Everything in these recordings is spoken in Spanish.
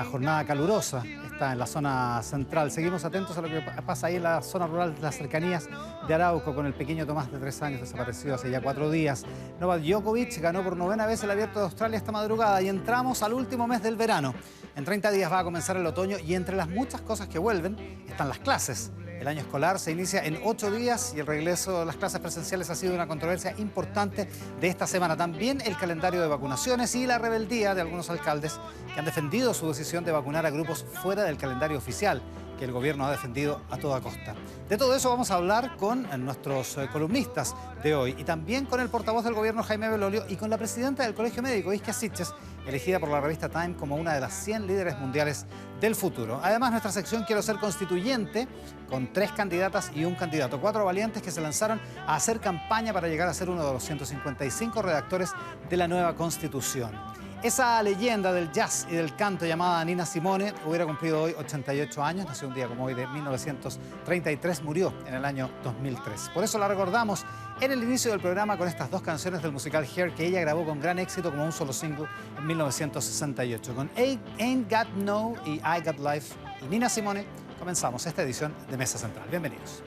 jornada calurosa está en la zona central. Seguimos atentos a lo que pasa ahí en la zona rural, las cercanías de Arauco, con el pequeño Tomás de 3 años desaparecido hace ya 4 días. Novak Djokovic ganó por 9ª vez el Abierto de Australia esta madrugada y entramos al último mes del verano. En 30 días va a comenzar el otoño y entre las muchas cosas que vuelven están las clases. El año escolar se inicia en 8 días y el regreso de las clases presenciales ha sido una controversia importante de esta semana. También el calendario de vacunaciones y la rebeldía de algunos alcaldes que han defendido su decisión de vacunar a grupos fuera del calendario oficial que el gobierno ha defendido a toda costa. De todo eso vamos a hablar con nuestros columnistas de hoy y también con el portavoz del gobierno, Jaime Belolio, y con la presidenta del Colegio Médico, Isquia Siches, elegida por la revista Time como una de las 100 líderes mundiales del futuro. Además, nuestra sección Quiero Ser Constituyente, con 3 candidatas y un candidato. 4 valientes que se lanzaron a hacer campaña para llegar a ser uno de los 155 redactores de la nueva Constitución. Esa leyenda del jazz y del canto llamada Nina Simone hubiera cumplido hoy 88 años, nació un día como hoy de 1933, murió en el año 2003. Por eso la recordamos en el inicio del programa con estas 2 canciones del musical Hair que ella grabó con gran éxito como un solo single en 1968. Con Ain't Got No y I Got Life y Nina Simone comenzamos esta edición de Mesa Central. Bienvenidos.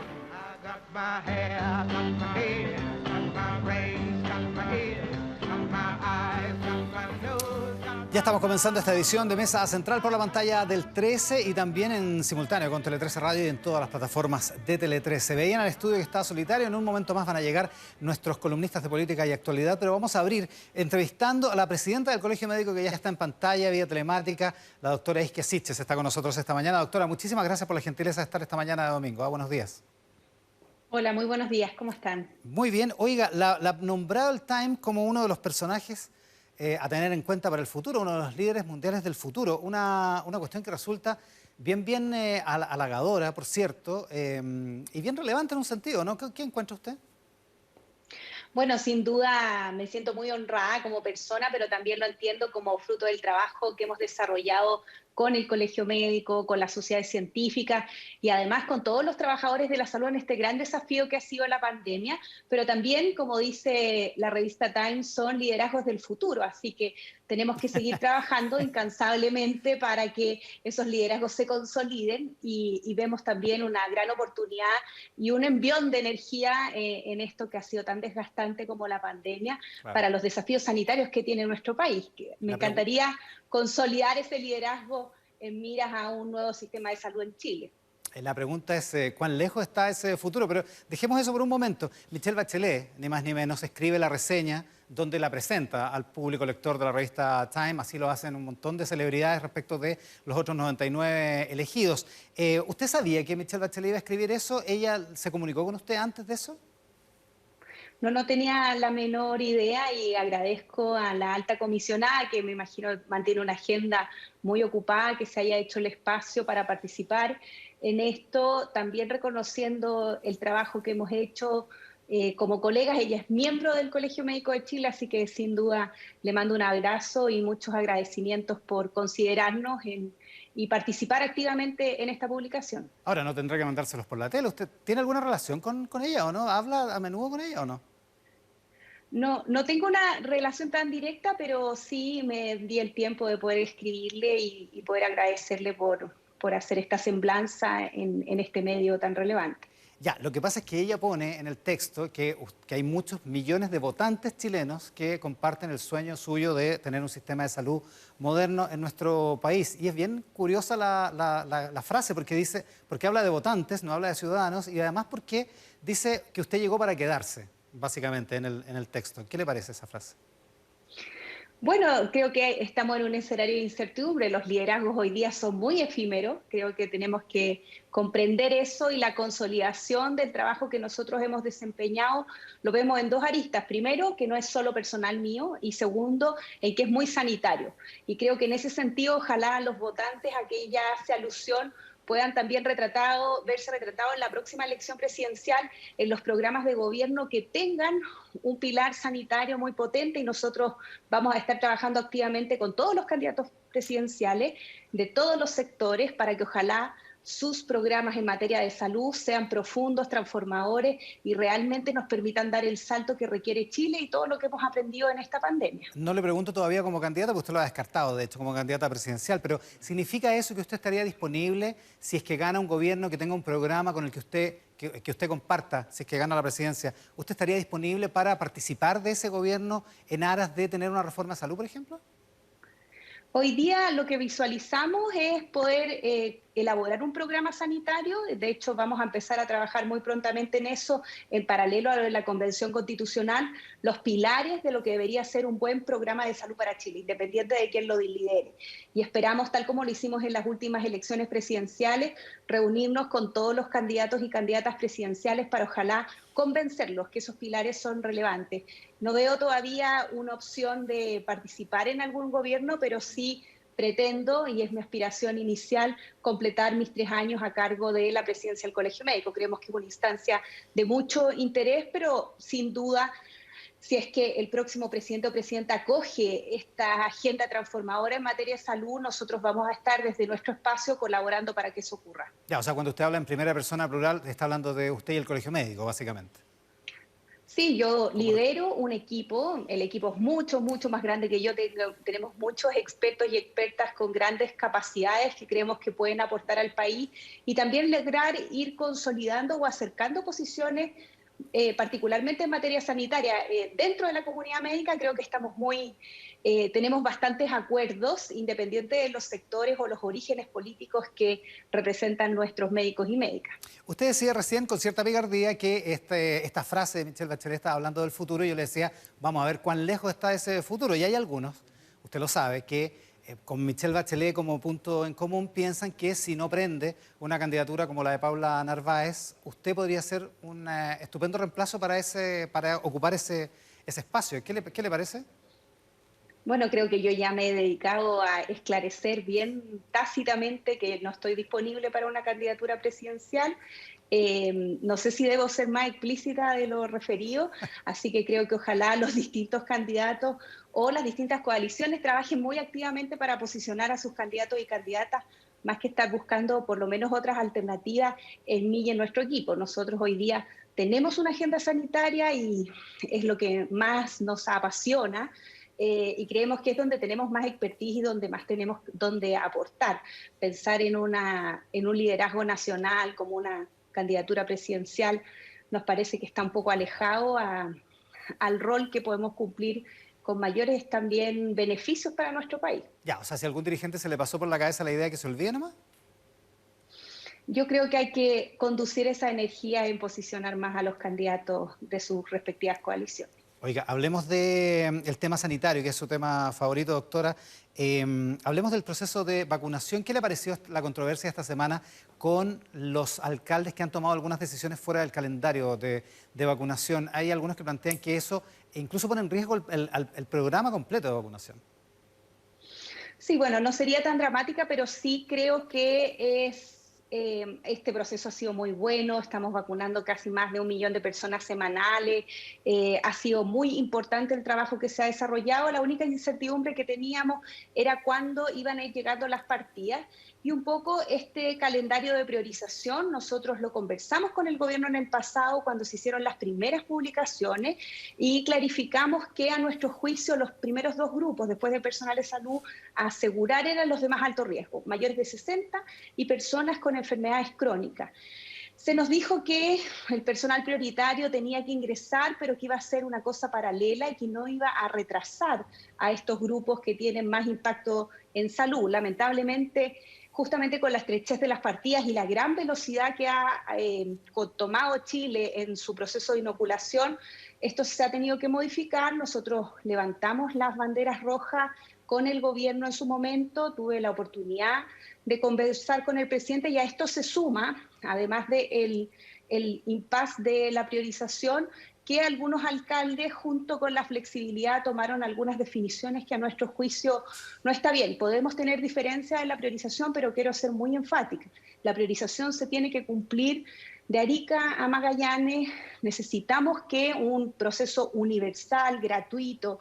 Ya estamos comenzando esta edición de Mesa Central por la pantalla del 13 y también en simultáneo con Tele 13 Radio y en todas las plataformas de Tele 13. Veían al estudio que estaba solitario, en un momento más van a llegar nuestros columnistas de política y actualidad, pero vamos a abrir entrevistando a la presidenta del Colegio Médico que ya está en pantalla, vía telemática, la doctora Isquia Siches está con nosotros esta mañana. Doctora, muchísimas gracias por la gentileza de estar esta mañana de domingo. Buenos días. Hola, muy buenos días, ¿cómo están? Muy bien. Oiga, la nombrado el Time como uno de los personajes a tener en cuenta para el futuro, uno de los líderes mundiales del futuro. Una cuestión que resulta bien halagadora, por cierto, y bien relevante en un sentido, ¿no? ¿Qué encuentra usted? Bueno, sin duda me siento muy honrada como persona, pero también lo entiendo como fruto del trabajo que hemos desarrollado con el Colegio Médico, con las sociedades científicas y además con todos los trabajadores de la salud en este gran desafío que ha sido la pandemia, pero también, como dice la revista Time, son liderazgos del futuro, así que tenemos que seguir trabajando incansablemente para que esos liderazgos se consoliden y vemos también una gran oportunidad y un envión de energía en esto que ha sido tan desgastante como la pandemia, claro, para los desafíos sanitarios que tiene nuestro país. Me encantaría consolidar ese liderazgo en miras a un nuevo sistema de salud en Chile. La pregunta es cuán lejos está ese futuro, pero dejemos eso por un momento. Michelle Bachelet, ni más ni menos, escribe la reseña donde la presenta al público lector de la revista Time, así lo hacen un montón de celebridades respecto de los otros 99 elegidos. ¿Usted sabía que Michelle Bachelet iba a escribir eso? ¿Ella se comunicó con usted antes de eso? No tenía la menor idea y agradezco a la alta comisionada, que me imagino mantiene una agenda muy ocupada, que se haya hecho el espacio para participar en esto, también reconociendo el trabajo que hemos hecho como colegas. Ella es miembro del Colegio Médico de Chile, así que sin duda le mando un abrazo y muchos agradecimientos por considerarnos y participar activamente en esta publicación. Ahora, no tendrá que mandárselos por la tele. ¿Usted tiene alguna relación con ella o no? ¿Habla a menudo con ella o no? No tengo una relación tan directa, pero sí me di el tiempo de poder escribirle y poder agradecerle por hacer esta semblanza en este medio tan relevante. Ya, lo que pasa es que ella pone en el texto que hay muchos millones de votantes chilenos que comparten el sueño suyo de tener un sistema de salud moderno en nuestro país. Y es bien curiosa la frase porque habla de votantes, no habla de ciudadanos, y además porque dice que usted llegó para quedarse, básicamente, en el texto. ¿Qué le parece esa frase? Bueno, creo que estamos en un escenario de incertidumbre. Los liderazgos hoy día son muy efímeros. Creo que tenemos que comprender eso y la consolidación del trabajo que nosotros hemos desempeñado lo vemos en 2 aristas. Primero, que no es solo personal mío, y segundo, en que es muy sanitario. Y creo que en ese sentido, ojalá los votantes a que ella hace alusión puedan también verse retratados en la próxima elección presidencial en los programas de gobierno que tengan un pilar sanitario muy potente, y nosotros vamos a estar trabajando activamente con todos los candidatos presidenciales de todos los sectores para que ojalá sus programas en materia de salud sean profundos, transformadores y realmente nos permitan dar el salto que requiere Chile y todo lo que hemos aprendido en esta pandemia. No le pregunto todavía como candidata, porque usted lo ha descartado, de hecho, como candidata presidencial, pero ¿significa eso que usted estaría disponible si es que gana un gobierno que tenga un programa con el que usted comparta, si es que gana la presidencia? ¿Usted estaría disponible para participar de ese gobierno en aras de tener una reforma de salud, por ejemplo? Hoy día lo que visualizamos es poder elaborar un programa sanitario. De hecho, vamos a empezar a trabajar muy prontamente en eso, en paralelo a la Convención Constitucional, los pilares de lo que debería ser un buen programa de salud para Chile, independiente de quién lo lidere. Y esperamos, tal como lo hicimos en las últimas elecciones presidenciales, reunirnos con todos los candidatos y candidatas presidenciales para ojalá convencerlos que esos pilares son relevantes. No veo todavía una opción de participar en algún gobierno, pero sí pretendo, y es mi aspiración inicial, completar mis 3 años a cargo de la presidencia del Colegio Médico. Creemos que es una instancia de mucho interés, pero sin duda, si es que el próximo presidente o presidenta acoge esta agenda transformadora en materia de salud, nosotros vamos a estar desde nuestro espacio colaborando para que eso ocurra. Ya, o sea, cuando usted habla en primera persona plural, está hablando de usted y el Colegio Médico, básicamente. Sí, yo lidero un equipo, el equipo es mucho más grande que yo, tenemos muchos expertos y expertas con grandes capacidades que creemos que pueden aportar al país y también lograr ir consolidando o acercando posiciones, particularmente en materia sanitaria. Dentro de la comunidad médica creo que tenemos bastantes acuerdos, independiente de los sectores o los orígenes políticos que representan nuestros médicos y médicas. Usted decía recién con cierta picardía que esta frase de Michelle Bachelet estaba hablando del futuro y yo le decía, vamos a ver cuán lejos está ese futuro. Y hay algunos, usted lo sabe, que con Michelle Bachelet como punto en común piensan que si no prende una candidatura como la de Paula Narváez, usted podría ser un estupendo reemplazo para ocupar ese espacio. ¿Qué le parece? Bueno, creo que yo ya me he dedicado a esclarecer bien tácitamente que no estoy disponible para una candidatura presidencial. No sé si debo ser más explícita de lo referido, así que creo que ojalá los distintos candidatos o las distintas coaliciones trabajen muy activamente para posicionar a sus candidatos y candidatas, más que estar buscando por lo menos otras alternativas en mí y en nuestro equipo. Nosotros hoy día tenemos una agenda sanitaria y es lo que más nos apasiona. Y creemos que es donde tenemos más expertise y donde más tenemos donde aportar. Pensar en un liderazgo nacional como una candidatura presidencial nos parece que está un poco alejado al rol que podemos cumplir con mayores también beneficios para nuestro país. Ya, o sea, si a algún dirigente se le pasó por la cabeza la idea de que se olvide nomás. Yo creo que hay que conducir esa energía en posicionar más a los candidatos de sus respectivas coaliciones. Oiga, hablemos del tema sanitario, que es su tema favorito, doctora. Hablemos del proceso de vacunación. ¿Qué le pareció la controversia esta semana con los alcaldes que han tomado algunas decisiones fuera del calendario de vacunación? Hay algunos que plantean que eso incluso pone en riesgo el programa completo de vacunación. Sí, bueno, no sería tan dramática, pero sí creo que este proceso ha sido muy bueno, estamos vacunando casi más de 1 millón de personas semanales, ha sido muy importante el trabajo que se ha desarrollado, la única incertidumbre que teníamos era cuándo iban a ir llegando las partidas y un poco este calendario de priorización, nosotros lo conversamos con el gobierno en el pasado cuando se hicieron las primeras publicaciones y clarificamos que a nuestro juicio los primeros 2 grupos, después de personal de salud, a asegurar eran los de más alto riesgo, mayores de 60 y personas con enfermedades crónicas. Se nos dijo que el personal prioritario tenía que ingresar, pero que iba a ser una cosa paralela y que no iba a retrasar a estos grupos que tienen más impacto en salud. Lamentablemente, justamente con la estrechez de las partidas y la gran velocidad que ha tomado Chile en su proceso de inoculación, esto se ha tenido que modificar. Nosotros levantamos las banderas rojas con el gobierno en su momento, tuve la oportunidad de conversar con el presidente y a esto se suma, además del impasse de la priorización, que algunos alcaldes, junto con la flexibilidad, tomaron algunas definiciones que a nuestro juicio no está bien. Podemos tener diferencias en la priorización, pero quiero ser muy enfática. La priorización se tiene que cumplir de Arica a Magallanes. Necesitamos que un proceso universal, gratuito,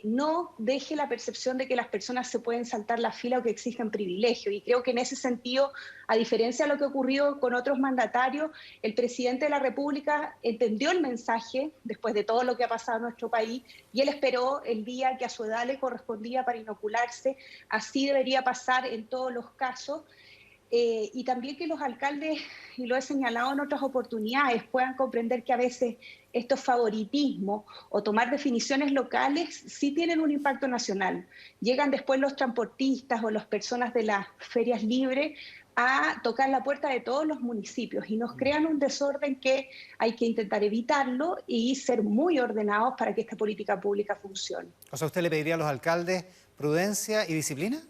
no deje la percepción de que las personas se pueden saltar la fila o que exigen privilegio. Y creo que en ese sentido, a diferencia de lo que ocurrió con otros mandatarios, el presidente de la República entendió el mensaje después de todo lo que ha pasado en nuestro país y él esperó el día que a su edad le correspondía para inocularse. Así debería pasar en todos los casos. Y también que los alcaldes, y lo he señalado en otras oportunidades, puedan comprender que a veces estos favoritismos o tomar definiciones locales sí tienen un impacto nacional. Llegan después los transportistas o las personas de las ferias libres a tocar la puerta de todos los municipios y nos crean un desorden que hay que intentar evitarlo y ser muy ordenados para que esta política pública funcione. O sea, ¿usted le pediría a los alcaldes prudencia y disciplina?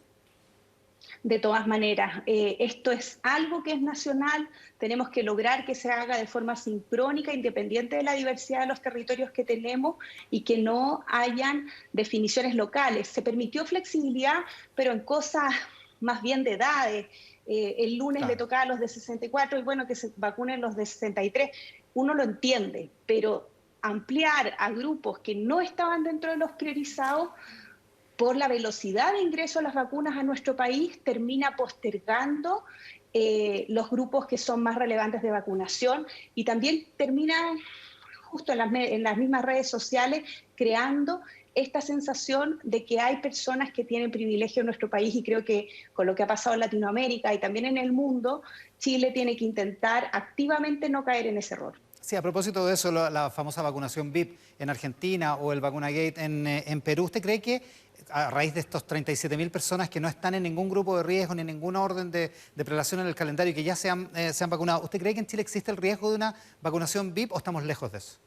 De todas maneras, esto es algo que es nacional, tenemos que lograr que se haga de forma sincrónica, independiente de la diversidad de los territorios que tenemos y que no hayan definiciones locales. Se permitió flexibilidad, pero en cosas más bien de edades. El lunes le tocaba a los de 64 y bueno, que se vacunen los de 63. Uno lo entiende, pero ampliar a grupos que no estaban dentro de los priorizados por la velocidad de ingreso a las vacunas a nuestro país, termina postergando los grupos que son más relevantes de vacunación y también termina justo en las mismas redes sociales creando esta sensación de que hay personas que tienen privilegio en nuestro país y creo que con lo que ha pasado en Latinoamérica y también en el mundo, Chile tiene que intentar activamente no caer en ese error. Sí, a propósito de eso, la famosa vacunación VIP en Argentina o el Vacunagate en Perú, ¿usted cree que a raíz de estos 37.000 personas que no están en ningún grupo de riesgo ni en ningún orden de prelación en el calendario y que ya se han vacunado, ¿usted cree que en Chile existe el riesgo de una vacunación VIP o estamos lejos de eso?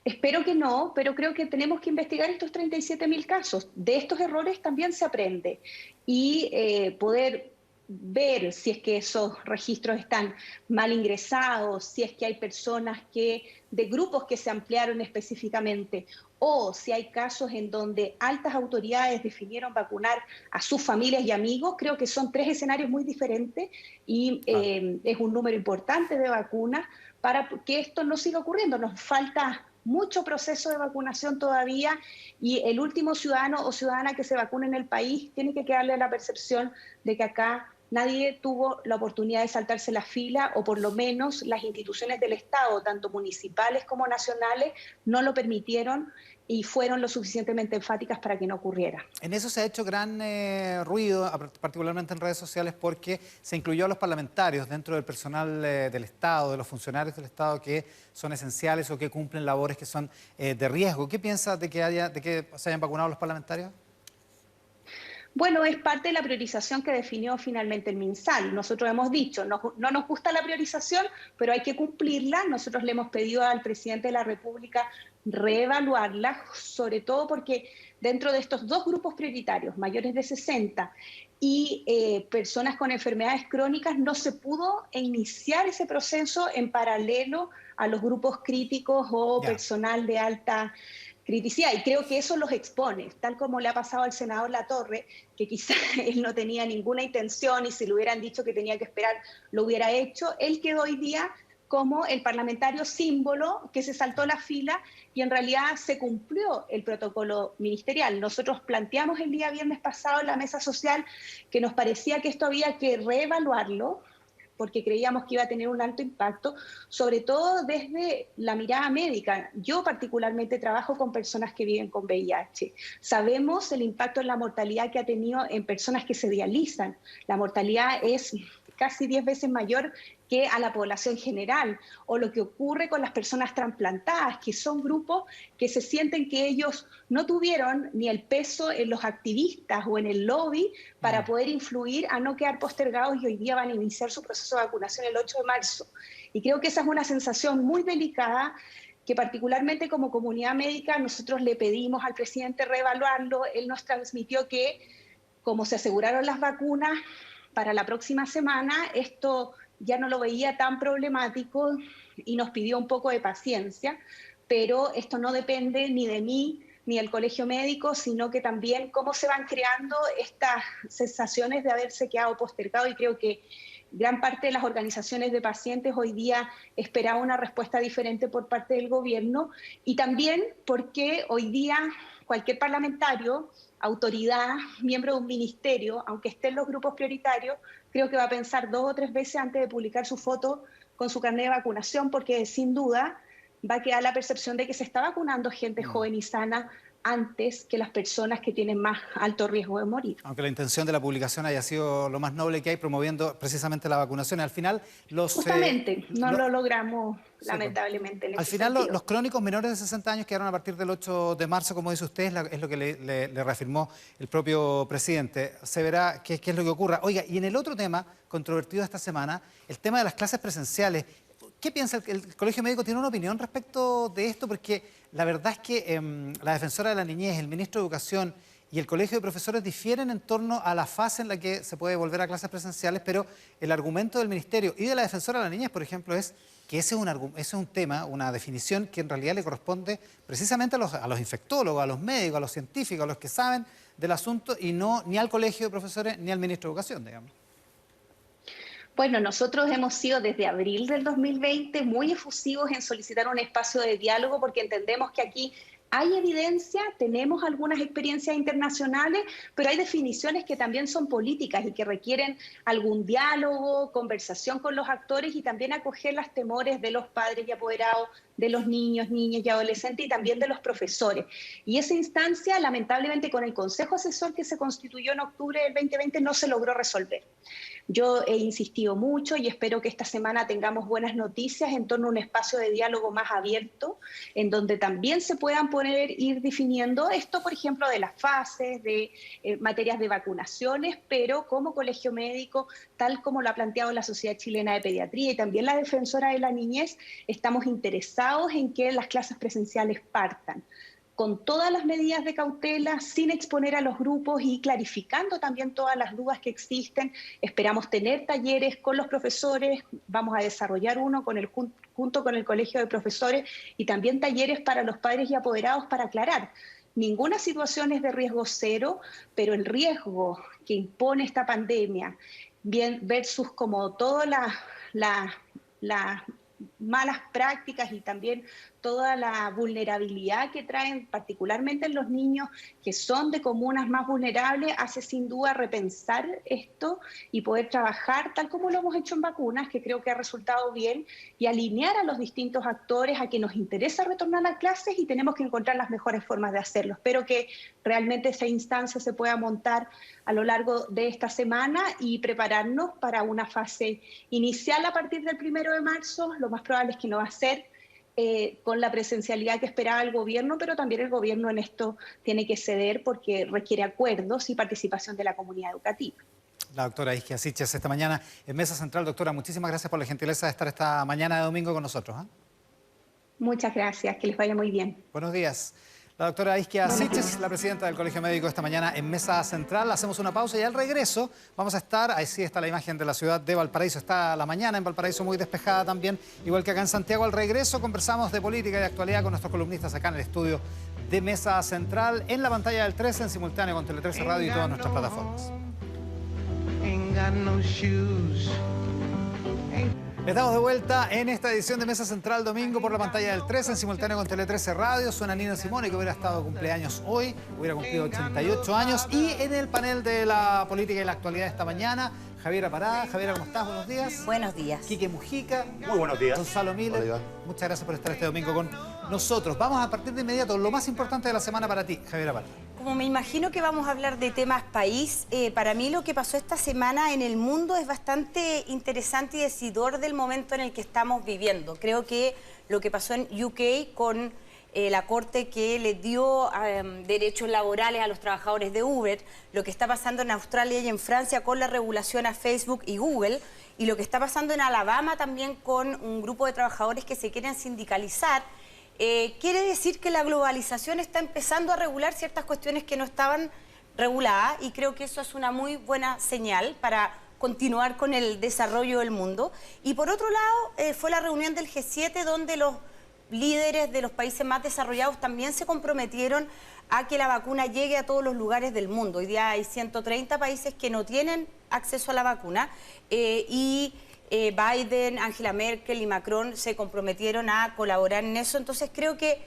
Espero que no, pero creo que tenemos que investigar estos 37.000 casos. De estos errores también se aprende y poder ver si es que esos registros están mal ingresados, si es que hay personas de grupos que se ampliaron específicamente, o si hay casos en donde altas autoridades definieron vacunar a sus familias y amigos. Creo que son tres escenarios muy diferentes y es un número importante de vacunas para que esto no siga ocurriendo. Nos falta mucho proceso de vacunación todavía y el último ciudadano o ciudadana que se vacune en el país tiene que quedarle la percepción de que acá nadie tuvo la oportunidad de saltarse la fila o por lo menos las instituciones del Estado, tanto municipales como nacionales, no lo permitieron y fueron lo suficientemente enfáticas para que no ocurriera. En eso se ha hecho gran ruido, particularmente en redes sociales, porque se incluyó a los parlamentarios dentro del personal del Estado, de los funcionarios del Estado que son esenciales o que cumplen labores que son de riesgo. ¿Qué piensa de que se hayan vacunado los parlamentarios? Bueno, es parte de la priorización que definió finalmente el MinSal. Nosotros hemos dicho, no nos gusta la priorización, pero hay que cumplirla. Nosotros le hemos pedido al presidente de la República reevaluarla, sobre todo porque dentro de estos dos grupos prioritarios, mayores de 60 y personas con enfermedades crónicas, no se pudo iniciar ese proceso en paralelo a los grupos críticos o personal de alta criticidad, y creo que eso los expone, tal como le ha pasado al senador Latorre, que quizá él no tenía ninguna intención y si le hubieran dicho que tenía que esperar, lo hubiera hecho. Él quedó hoy día como el parlamentario símbolo que se saltó la fila y en realidad se cumplió el protocolo ministerial. Nosotros planteamos el día viernes pasado en la mesa social que nos parecía que esto había que reevaluarlo, porque creíamos que iba a tener un alto impacto, sobre todo desde la mirada médica. Yo particularmente trabajo con personas que viven con VIH. Sabemos el impacto en la mortalidad que ha tenido en personas que se dializan. La mortalidad es casi 10 veces mayor que a la población general, o lo que ocurre con las personas trasplantadas, que son grupos que se sienten que ellos no tuvieron ni el peso en los activistas o en el lobby para poder influir a no quedar postergados y hoy día van a iniciar su proceso de vacunación el 8 de marzo. Y creo que esa es una sensación muy delicada que particularmente como comunidad médica nosotros le pedimos al presidente reevaluarlo. Él nos transmitió que como se aseguraron las vacunas para la próxima semana, esto ya no lo veía tan problemático y nos pidió un poco de paciencia, pero esto no depende ni de mí ni el colegio médico, sino que también cómo se van creando estas sensaciones de haberse quedado postergado, y creo que gran parte de las organizaciones de pacientes hoy día esperaba una respuesta diferente por parte del gobierno, y también porque hoy día cualquier parlamentario, autoridad, miembro de un ministerio, aunque esté en los grupos prioritarios, creo que va a pensar 2 o 3 veces antes de publicar su foto con su carnet de vacunación, porque sin duda va a quedar la percepción de que se está vacunando gente joven y sana antes que las personas que tienen más alto riesgo de morir. Aunque la intención de la publicación haya sido lo más noble que hay, promoviendo precisamente la vacunación. Al final, Justamente, no lo logramos, lamentablemente. En al ese final, sentido. los crónicos menores de 60 años quedaron a partir del 8 de marzo, como dice usted, es lo que le reafirmó el propio presidente. Se verá qué es lo que ocurra. Oiga, y en el otro tema controvertido esta semana, el tema de las clases presenciales. ¿Qué piensa el Colegio Médico? ¿Tiene una opinión respecto de esto? Porque la verdad es que la defensora de la niñez, el ministro de Educación y el Colegio de Profesores difieren en torno a la fase en la que se puede volver a clases presenciales, pero el argumento del Ministerio y de la defensora de la niñez, por ejemplo, es que ese es un tema, una definición que en realidad le corresponde precisamente a los infectólogos, a los médicos, a los científicos, a los que saben del asunto, y no ni al Colegio de Profesores ni al Ministro de Educación, digamos. Bueno, nosotros hemos sido desde abril del 2020 muy efusivos en solicitar un espacio de diálogo, porque entendemos que aquí hay evidencia, tenemos algunas experiencias internacionales, pero hay definiciones que también son políticas y que requieren algún diálogo, conversación con los actores, y también acoger los temores de los padres y apoderados, de los niños, niñas y adolescentes, y también de los profesores. Y esa instancia, lamentablemente, con el Consejo Asesor que se constituyó en octubre del 2020, no se logró resolver. Yo he insistido mucho y espero que esta semana tengamos buenas noticias en torno a un espacio de diálogo más abierto, en donde también se puedan ir definiendo esto, por ejemplo, de las fases, de materias de vacunaciones, pero como Colegio Médico, tal como lo ha planteado la Sociedad Chilena de Pediatría y también la Defensora de la Niñez, estamos interesados en que las clases presenciales partan con todas las medidas de cautela, sin exponer a los grupos y clarificando también todas las dudas que existen. Esperamos tener talleres con los profesores, vamos a desarrollar uno junto con el Colegio de Profesores, y también talleres para los padres y apoderados para aclarar. Ninguna situación es de riesgo cero, pero el riesgo que impone esta pandemia, bien versus como todas las malas prácticas y también toda la vulnerabilidad que traen, particularmente en los niños que son de comunas más vulnerables, hace sin duda repensar esto y poder trabajar tal como lo hemos hecho en vacunas, que creo que ha resultado bien, y alinear a los distintos actores a que nos interesa retornar a clases y tenemos que encontrar las mejores formas de hacerlo. Espero que realmente esa instancia se pueda montar a lo largo de esta semana y prepararnos para una fase inicial a partir del 1 de marzo. Lo más probable es que no va a ser con la presencialidad que esperaba el gobierno, pero también el gobierno en esto tiene que ceder porque requiere acuerdos y participación de la comunidad educativa. La doctora Isquia Siches esta mañana en Mesa Central. Doctora, muchísimas gracias por la gentileza de estar esta mañana de domingo con nosotros. Muchas gracias, que les vaya muy bien. Buenos días. La doctora Isquia Siches, la presidenta del Colegio Médico, esta mañana en Mesa Central. Hacemos una pausa y al regreso vamos a estar, ahí sí está la imagen de la ciudad de Valparaíso, está la mañana en Valparaíso muy despejada también, igual que acá en Santiago. Al regreso conversamos de política y de actualidad con nuestros columnistas acá en el estudio de Mesa Central, en la pantalla del 13, en simultáneo con Tele 13 Radio y todas nuestras plataformas. Estamos de vuelta en esta edición de Mesa Central domingo por la pantalla del 13, en simultáneo con Tele 13 Radio. Suena Nina Simone, que hubiera estado de cumpleaños hoy, hubiera cumplido 88 años. Y en el panel de la política y la actualidad esta mañana, Javiera Parada. Javiera, ¿cómo estás? Buenos días. Buenos días. Quique Mujica. Muy buenos días. Gonzalo Miller. Hola, muchas gracias por estar este domingo con nosotros. Vamos a partir de inmediato, lo más importante de la semana para ti, Javiera Parada. Como me imagino que vamos a hablar de temas país, para mí lo que pasó esta semana en el mundo es bastante interesante y decidor del momento en el que estamos viviendo. Creo que lo que pasó en UK con la Corte que le dio derechos laborales a los trabajadores de Uber, lo que está pasando en Australia y en Francia con la regulación a Facebook y Google, y lo que está pasando en Alabama también con un grupo de trabajadores que se quieren sindicalizar, quiere decir que la globalización está empezando a regular ciertas cuestiones que no estaban reguladas, y creo que eso es una muy buena señal para continuar con el desarrollo del mundo. Y por otro lado, fue la reunión del G7 donde los líderes de los países más desarrollados también se comprometieron a que la vacuna llegue a todos los lugares del mundo. Hoy día hay 130 países que no tienen acceso a la vacuna Biden, Angela Merkel y Macron se comprometieron a colaborar en eso. Entonces creo que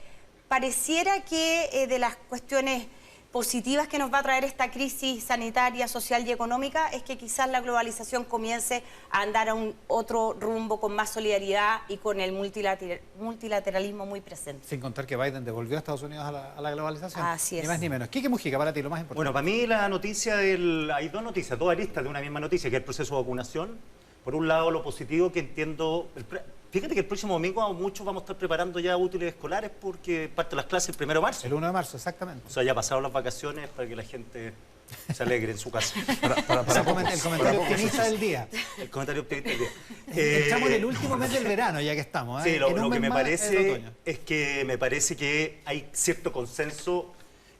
pareciera que de las cuestiones positivas que nos va a traer esta crisis sanitaria, social y económica es que quizás la globalización comience a andar a un otro rumbo con más solidaridad y con el multilateralismo muy presente. Sin contar que Biden devolvió a Estados Unidos a la globalización. Así es. Ni más ni menos. Quique Mujica, para ti, lo más importante. Bueno, para mí la noticia hay dos noticias, dos aristas de una misma noticia, que es el proceso de vacunación. Por un lado, lo positivo que entiendo... Fíjate que el próximo domingo muchos vamos a estar preparando ya útiles escolares porque parte las clases el 1 de marzo. El 1 de marzo, exactamente. O sea, ya pasaron las vacaciones para que la gente se alegre en su casa. El comentario optimista del día. El comentario optimista del día. Estamos en el último mes del verano, ya que estamos. Sí, lo que me más parece es que me parece que hay cierto consenso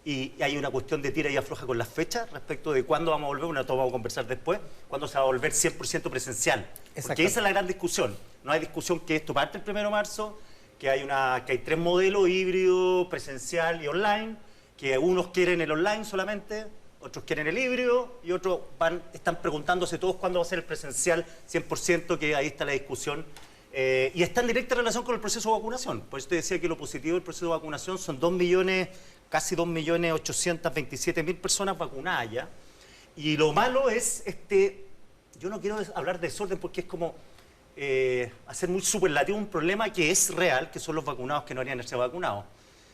y hay una cuestión de tira y afloja con las fechas respecto de cuándo vamos a volver, una vamos a conversar después, cuándo se va a volver 100% presencial. Porque esa es la gran discusión. No hay discusión que esto parte el 1 de marzo, que hay 3 modelos, híbrido, presencial y online, que unos quieren el online solamente, otros quieren el híbrido y otros están preguntándose todos cuándo va a ser el presencial 100%, que ahí está la discusión. Y está en directa relación con el proceso de vacunación. Por eso te decía que lo positivo del proceso de vacunación son casi 2.827.000 personas vacunadas ya. Y lo malo es, yo no quiero hablar de desorden porque es como hacer muy superlativo un problema que es real, que son los vacunados que no harían ser vacunados.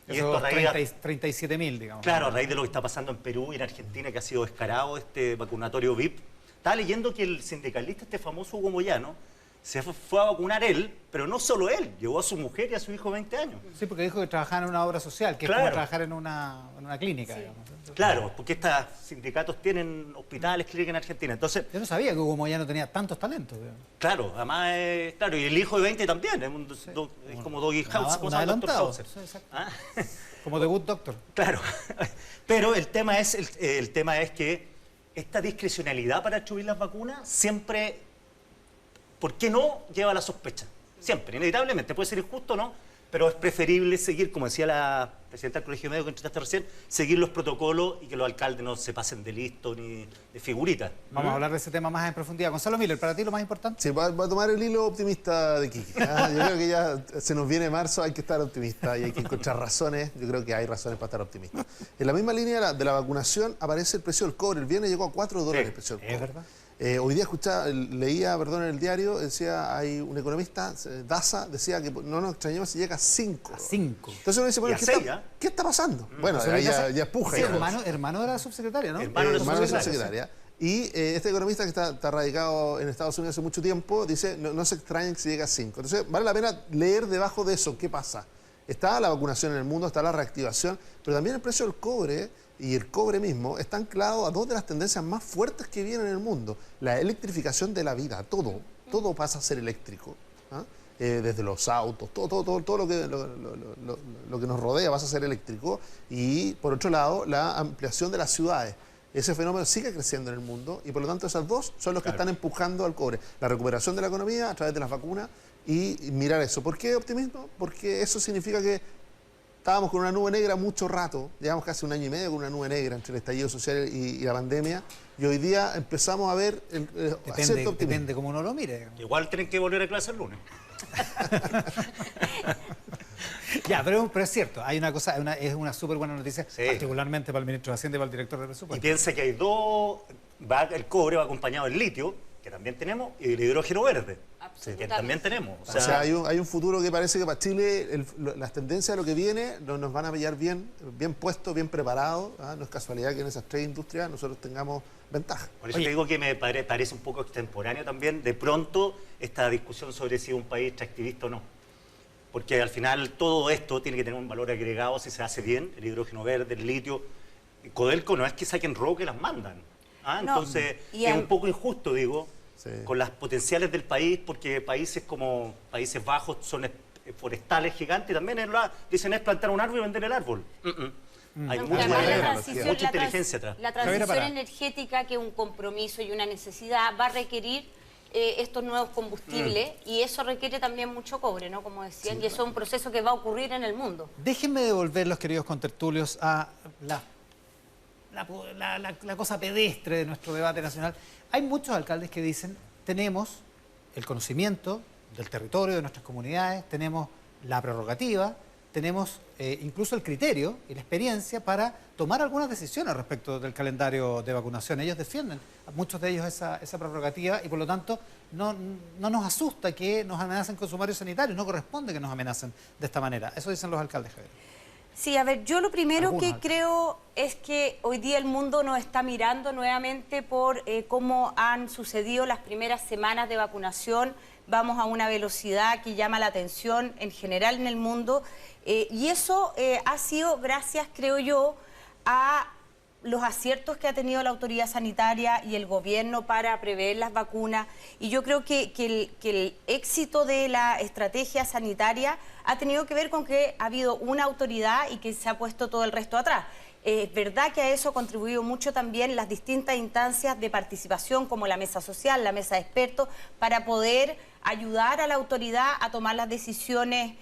Y esto a raíz 37.000, digamos. Claro, a raíz de lo que está pasando en Perú y en Argentina, que ha sido descarado este vacunatorio VIP. Estaba leyendo que el sindicalista, famoso Hugo Moyano, se fue a vacunar él, pero no solo él, llevó a su mujer y a su hijo de 20 años. Sí, porque dijo que trabajaba en una obra social, que es como trabajar en una clínica, digamos. Claro, porque estos sindicatos tienen hospitales, clínicas en Argentina. Entonces, yo no sabía que Hugo Moyano tenía tantos talentos. Digamos. Claro, además, claro, y el hijo de 20 también, es como Doggy House, como se llama Dr. Hauser. Como The Good Doctor. Claro, pero el tema es que esta discrecionalidad para atribuir las vacunas siempre... ¿Por qué no lleva a la sospecha? Siempre, inevitablemente. Puede ser injusto o no, pero es preferible seguir, como decía la presidenta del Colegio Médico que entrevistaste recién, seguir los protocolos y que los alcaldes no se pasen de listo ni de figuritas. Vamos a hablar de ese tema más en profundidad. Gonzalo Miller, ¿para ti lo más importante? Sí, va a tomar el hilo optimista de Quique. Yo creo que ya se nos viene marzo, hay que estar optimista y hay que encontrar razones. Yo creo que hay razones para estar optimista. En la misma línea de la vacunación aparece el precio del cobre. El viernes llegó a $4 el precio del cobre. Es verdad. Hoy día leía en el diario, decía, hay un economista, Daza, decía que no nos extrañemos si llega a 5. A 5. Entonces uno dice, bueno, ¿qué está pasando? Bueno, ahí ya puja. Sí, hermano de la subsecretaria, ¿no? Hermano de la subsecretaria. Y este economista que está radicado en Estados Unidos hace mucho tiempo, dice, no se extrañen si llega a 5. Entonces vale la pena leer debajo de eso, ¿qué pasa? Está la vacunación en el mundo, está la reactivación, pero también el precio del cobre y el cobre mismo está anclado a dos de las tendencias más fuertes que vienen en el mundo. La electrificación de la vida, todo pasa a ser eléctrico. Desde los autos, todo lo que nos rodea pasa a ser eléctrico. Y por otro lado, la ampliación de las ciudades. Ese fenómeno sigue creciendo en el mundo y por lo tanto esas dos son los que están empujando al cobre. La recuperación de la economía a través de las vacunas y mirar eso. ¿Por qué optimismo? Porque eso significa que estábamos con una nube negra mucho rato, llevamos casi 1 año y medio con una nube negra entre el estallido social y la pandemia, y hoy día empezamos a ver cierto optimismo. Depende cómo uno lo mire. Igual tienen que volver a clase el lunes. Ya, pero es cierto, hay una cosa, es una súper buena noticia, particularmente para el ministro de Hacienda y para el director de presupuesto. Y piensa que hay el cobre va acompañado del litio, que también tenemos, y el hidrógeno verde, que también tenemos. O sea, hay un futuro que parece que para Chile las tendencias de lo que viene nos van a pillar bien puestos, bien preparados. No es casualidad que en esas 3 industrias nosotros tengamos ventaja. Por eso te digo que me parece un poco extemporáneo también, de pronto, esta discusión sobre si un país extractivista o no. Porque al final todo esto tiene que tener un valor agregado si se hace bien, el hidrógeno verde, el litio. Codelco no es que saquen robo que las mandan. Entonces es un poco injusto, digo, con las potenciales del país, porque países como Países Bajos son forestales gigantes y también dicen es plantar un árbol y vender el árbol. Hay mucha inteligencia atrás. La transición energética, que es un compromiso y una necesidad, va a requerir estos nuevos combustibles y eso requiere también mucho cobre, ¿no? Como decían, y eso es un proceso que va a ocurrir en el mundo. Déjenme devolver, los queridos contertulios, a la cosa pedestre de nuestro debate nacional. Hay muchos alcaldes que dicen, tenemos el conocimiento del territorio, de nuestras comunidades, tenemos la prerrogativa, tenemos incluso el criterio y la experiencia para tomar algunas decisiones respecto del calendario de vacunación. Ellos defienden, muchos de ellos, esa prerrogativa y por lo tanto no nos asusta que nos amenacen con sumarios sanitarios, no corresponde que nos amenacen de esta manera. Eso dicen los alcaldes, Javier. Sí, a ver, yo lo primero Algunos. que creo es que hoy día el mundo nos está mirando nuevamente por cómo han sucedido las primeras semanas de vacunación. Vamos a una velocidad que llama la atención en general en el mundo y eso ha sido gracias, creo yo, a los aciertos que ha tenido la autoridad sanitaria y el gobierno para prever las vacunas. Y yo creo que el éxito de la estrategia sanitaria ha tenido que ver con que ha habido una autoridad y que se ha puesto todo el resto atrás. Es verdad que a eso ha contribuido mucho también las distintas instancias de participación como la mesa social, la mesa de expertos, para poder ayudar a la autoridad a tomar las decisiones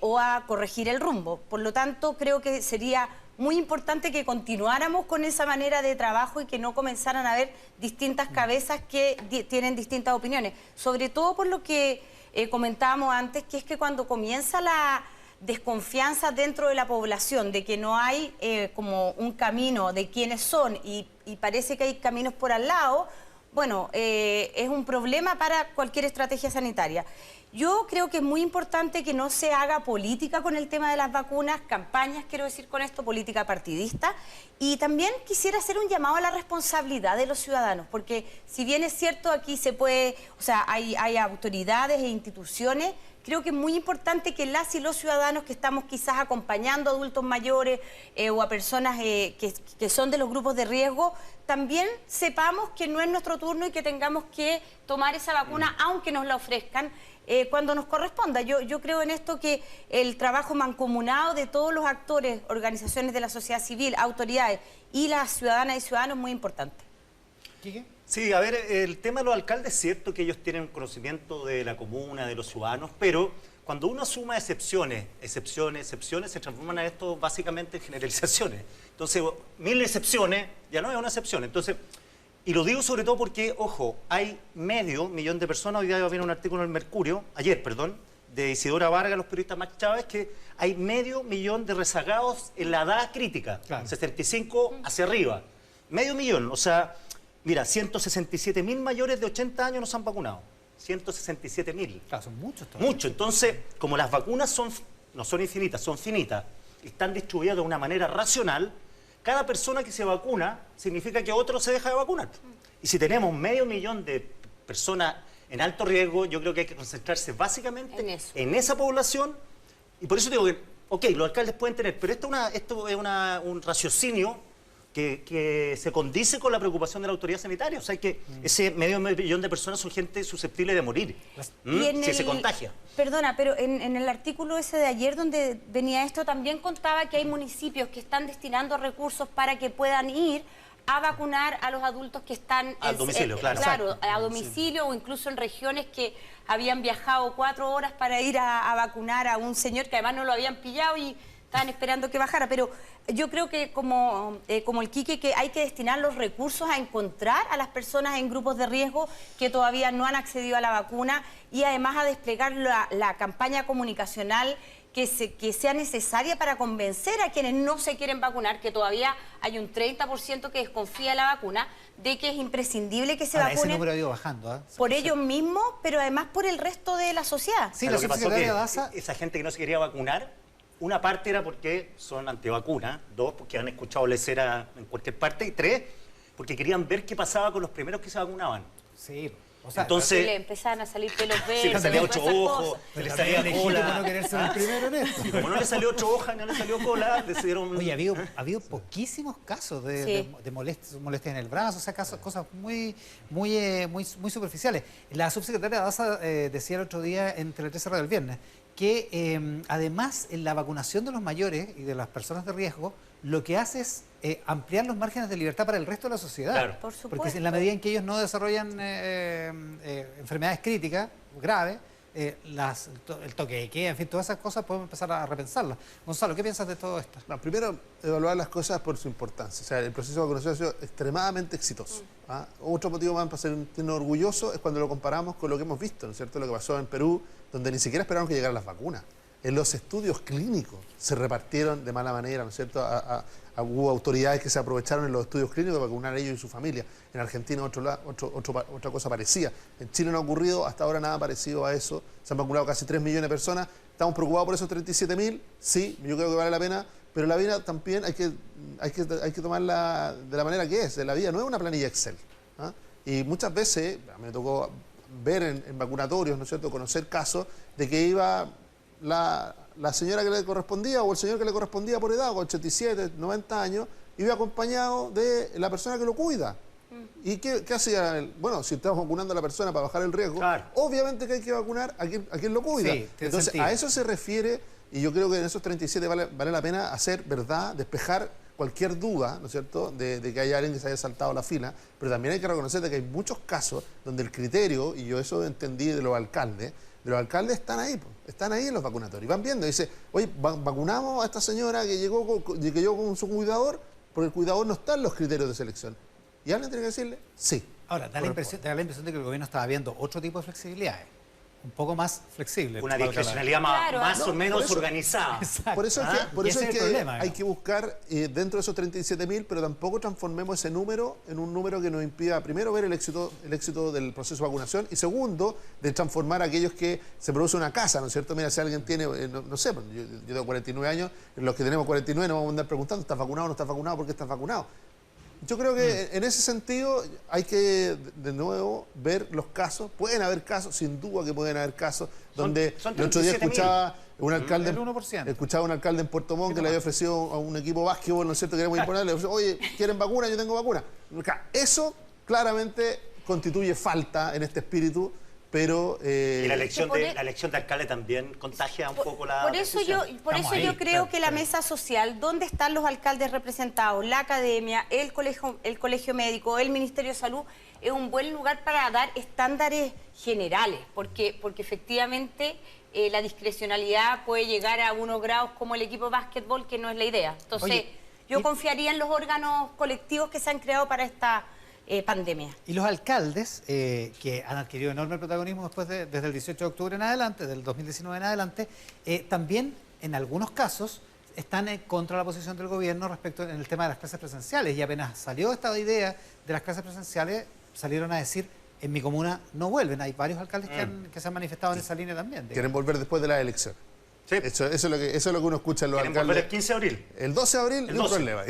o a corregir el rumbo. Por lo tanto, creo que sería muy importante que continuáramos con esa manera de trabajo y que no comenzaran a haber distintas cabezas que tienen distintas opiniones. Sobre todo por lo que comentábamos antes, que es que cuando comienza la desconfianza dentro de la población, de que no hay como un camino de quiénes son y parece que hay caminos por al lado, bueno, es un problema para cualquier estrategia sanitaria. Yo creo que es muy importante que no se haga política con el tema de las vacunas, campañas, quiero decir con esto, política partidista. Y también quisiera hacer un llamado a la responsabilidad de los ciudadanos, porque si bien es cierto aquí se puede, o sea, hay autoridades e instituciones, creo que es muy importante que las y los ciudadanos que estamos quizás acompañando a adultos mayores o a personas que son de los grupos de riesgo, también sepamos que no es nuestro turno y que tengamos que tomar esa vacuna aunque nos la ofrezcan cuando nos corresponda. Yo creo en esto que el trabajo mancomunado de todos los actores, organizaciones de la sociedad civil, autoridades y las ciudadanas y ciudadanos es muy importante. ¿Quique? Sí, a ver, el tema de los alcaldes es cierto que ellos tienen conocimiento de la comuna, de los ciudadanos, pero cuando uno suma excepciones, se transforman en esto básicamente en generalizaciones. Entonces, 1000 excepciones ya no es una excepción. Entonces, y lo digo sobre todo porque, ojo, hay 500.000 de personas, hoy día viene un artículo en el Mercurio, ayer, perdón, de Isidora Vargas, los periodistas más Chávez, que hay 500.000 de rezagados en la edad crítica, claro. 75 hacia arriba. 500.000, o sea, mira, 167.000 mayores de 80 años no se han vacunado. 167.000. Claro, son muchos todavía. Mucho. Entonces, como las vacunas no son infinitas, son finitas, están distribuidas de una manera racional, cada persona que se vacuna significa que otro se deja de vacunar. Y si tenemos 500.000 de personas en alto riesgo, yo creo que hay que concentrarse básicamente en esa población. Y por eso digo que, ok, los alcaldes pueden tener, pero esto es un raciocinio que se condice con la preocupación de la autoridad sanitaria. O sea, que ese 500.000 de personas son gente susceptible de morir si se contagia. Perdona, pero en el artículo ese de ayer donde venía esto, también contaba que hay municipios que están destinando recursos para que puedan ir a vacunar a los adultos que están a domicilio, claro. Claro, a domicilio o incluso en regiones que habían viajado 4 horas para ir a vacunar a un señor que además no lo habían pillado y estaban esperando que bajara. Pero yo creo que como el Quique, que hay que destinar los recursos a encontrar a las personas en grupos de riesgo que todavía no han accedido a la vacuna y además a desplegar la campaña comunicacional que sea necesaria para convencer a quienes no se quieren vacunar, que todavía hay un 30% que desconfía de la vacuna, de que es imprescindible que se vacunen. Ese número ha ido bajando, ¿eh? Por ellos mismos, pero además por el resto de la sociedad. Sí, lo que pasó que Daza... esa gente que no se quería vacunar, una parte era porque son antivacunas, 2 porque han escuchado lecera en cualquier parte, y 3 porque querían ver qué pasaba con los primeros que se vacunaban. Sí. O sea, entonces le empezaban a salir pelos verdes. Sí, le salía 8 ojos, le salía cola. No querer ser el primero en esto. Y como no le salió 8 hojas, no le salió cola, decidieron... Oye, ha habido poquísimos casos de molestias en el brazo, o sea, cosas muy superficiales. La subsecretaria Daza decía el otro día en Tele 13 Radio el viernes que además en la vacunación de los mayores y de las personas de riesgo lo que hace es ampliar los márgenes de libertad para el resto de la sociedad. Claro. Por supuesto. Porque en la medida en que ellos no desarrollan enfermedades críticas, graves, el toque de queda, en fin, todas esas cosas podemos empezar a repensarlas. Gonzalo, ¿qué piensas de todo esto? No, primero, evaluar las cosas por su importancia. O sea, el proceso de vacunación ha sido extremadamente exitoso. ¿Ah? Otro motivo más para sentirnos orgullosos es cuando lo comparamos con lo que hemos visto, ¿no es cierto? Lo que pasó en Perú, donde ni siquiera esperaron que llegaran las vacunas. En los estudios clínicos se repartieron de mala manera, ¿no es cierto? Hubo autoridades que se aprovecharon en los estudios clínicos para vacunar a ellos y su familia. En Argentina otra cosa parecía. En Chile no ha ocurrido hasta ahora nada parecido a eso. Se han vacunado casi 3 millones de personas. ¿Estamos preocupados por esos 37.000? Sí, yo creo que vale la pena. Pero la vida también hay que tomarla de la manera que es. La vida no es una planilla Excel. ¿Ah? Y muchas veces me tocó ver en vacunatorios, ¿no es cierto?, conocer casos de que iba la señora que le correspondía o el señor que le correspondía por edad, con 87, 90 años, iba acompañado de la persona que lo cuida. ¿Y qué hacía? Bueno, si estamos vacunando a la persona para bajar el riesgo, claro, obviamente que hay que vacunar a quien lo cuida. Sí, entonces, sentido. a eso se refiere, y yo creo que en esos 37 vale la pena hacer verdad, despejar cualquier duda, ¿no es cierto?, de que haya alguien que se haya saltado la fila, pero también hay que reconocer de que hay muchos casos donde el criterio, y yo eso entendí de los alcaldes están ahí en los vacunatorios, van viendo, dice, oye, vacunamos a esta señora que llegó con su cuidador, porque el cuidador no está en los criterios de selección. Y alguien tiene que decirle, sí. Ahora, da la impresión de que el gobierno estaba viendo otro tipo de flexibilidades, un poco más flexible. Una discrecionalidad más o menos organizada. Exacto. Por eso es ese que el problema, hay que buscar dentro de esos 37.000, pero tampoco transformemos ese número en un número que nos impida, primero, ver el éxito del proceso de vacunación y segundo, de transformar a aquellos que se produce una casa, ¿no es cierto? Mira, si alguien tiene, no sé, yo tengo 49 años, los que tenemos 49 nos vamos a andar preguntando, ¿estás vacunado o no estás vacunado? ¿Por qué estás vacunado? Yo creo que en ese sentido hay que, de nuevo, ver los casos. Pueden haber casos, sin duda que pueden haber casos, donde el otro día escuchaba un alcalde, El 1%. escuchaba un alcalde en Puerto Montt que le había ofrecido a un equipo de básquetbol, ¿no es cierto?, que era muy importante, le ofreció, oye, ¿quieren vacuna? Yo tengo vacuna. Eso claramente constituye falta en este espíritu, pero... Y la elección de alcalde también contagia un poco la... Por eso yo creo que la mesa social, donde están los alcaldes representados, la academia, el colegio médico, el Ministerio de Salud, es un buen lugar para dar estándares generales, porque efectivamente la discrecionalidad puede llegar a unos grados como el equipo de básquetbol, que no es la idea. Entonces, yo confiaría en los órganos colectivos que se han creado para esta pandemia. Y los alcaldes, que han adquirido enorme protagonismo desde el 18 de octubre en adelante, del 2019 en adelante, también en algunos casos están en contra de la posición del gobierno respecto en el tema de las clases presenciales. Y apenas salió esta idea de las clases presenciales, salieron a decir, en mi comuna no vuelven. Hay varios alcaldes que se han manifestado en esa línea también. Quieren volver después de la elección. Sí. Eso es lo que uno escucha en los ¿Quieren alcaldes. volver el 15 de abril? El 12 de abril, no hay problema.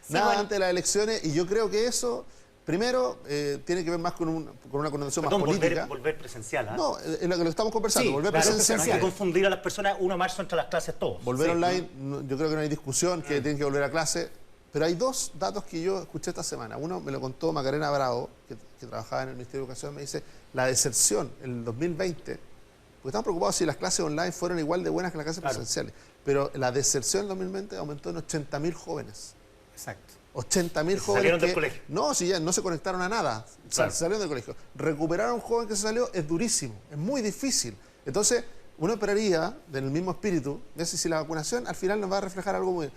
Nada antes de las elecciones, y yo creo que eso... Primero, tiene que ver más con una connotación más política. Volver presencial, ¿ah? No, es lo que estamos conversando, Sí, volver claro, presencial. No hay que confundir a las personas 1 de marzo entre las clases todos. Volver Sí. online, yo creo que no hay discusión, que tienen que volver a clase. Pero hay dos datos que yo escuché esta semana. Uno me lo contó Macarena Bravo, que trabajaba en el Ministerio de Educación, me dice, la deserción en el 2020, porque estamos preocupados si las clases online fueron igual de buenas que las clases presenciales, pero la deserción en 2020 aumentó en 80.000 jóvenes. Exacto. 80.000 jóvenes salieron del colegio. No, si ya no se conectaron a nada, Claro. salieron del colegio. Recuperar a un joven que se salió es durísimo, es muy difícil. Entonces, uno esperaría, en el mismo espíritu, de si la vacunación al final nos va a reflejar algo muy...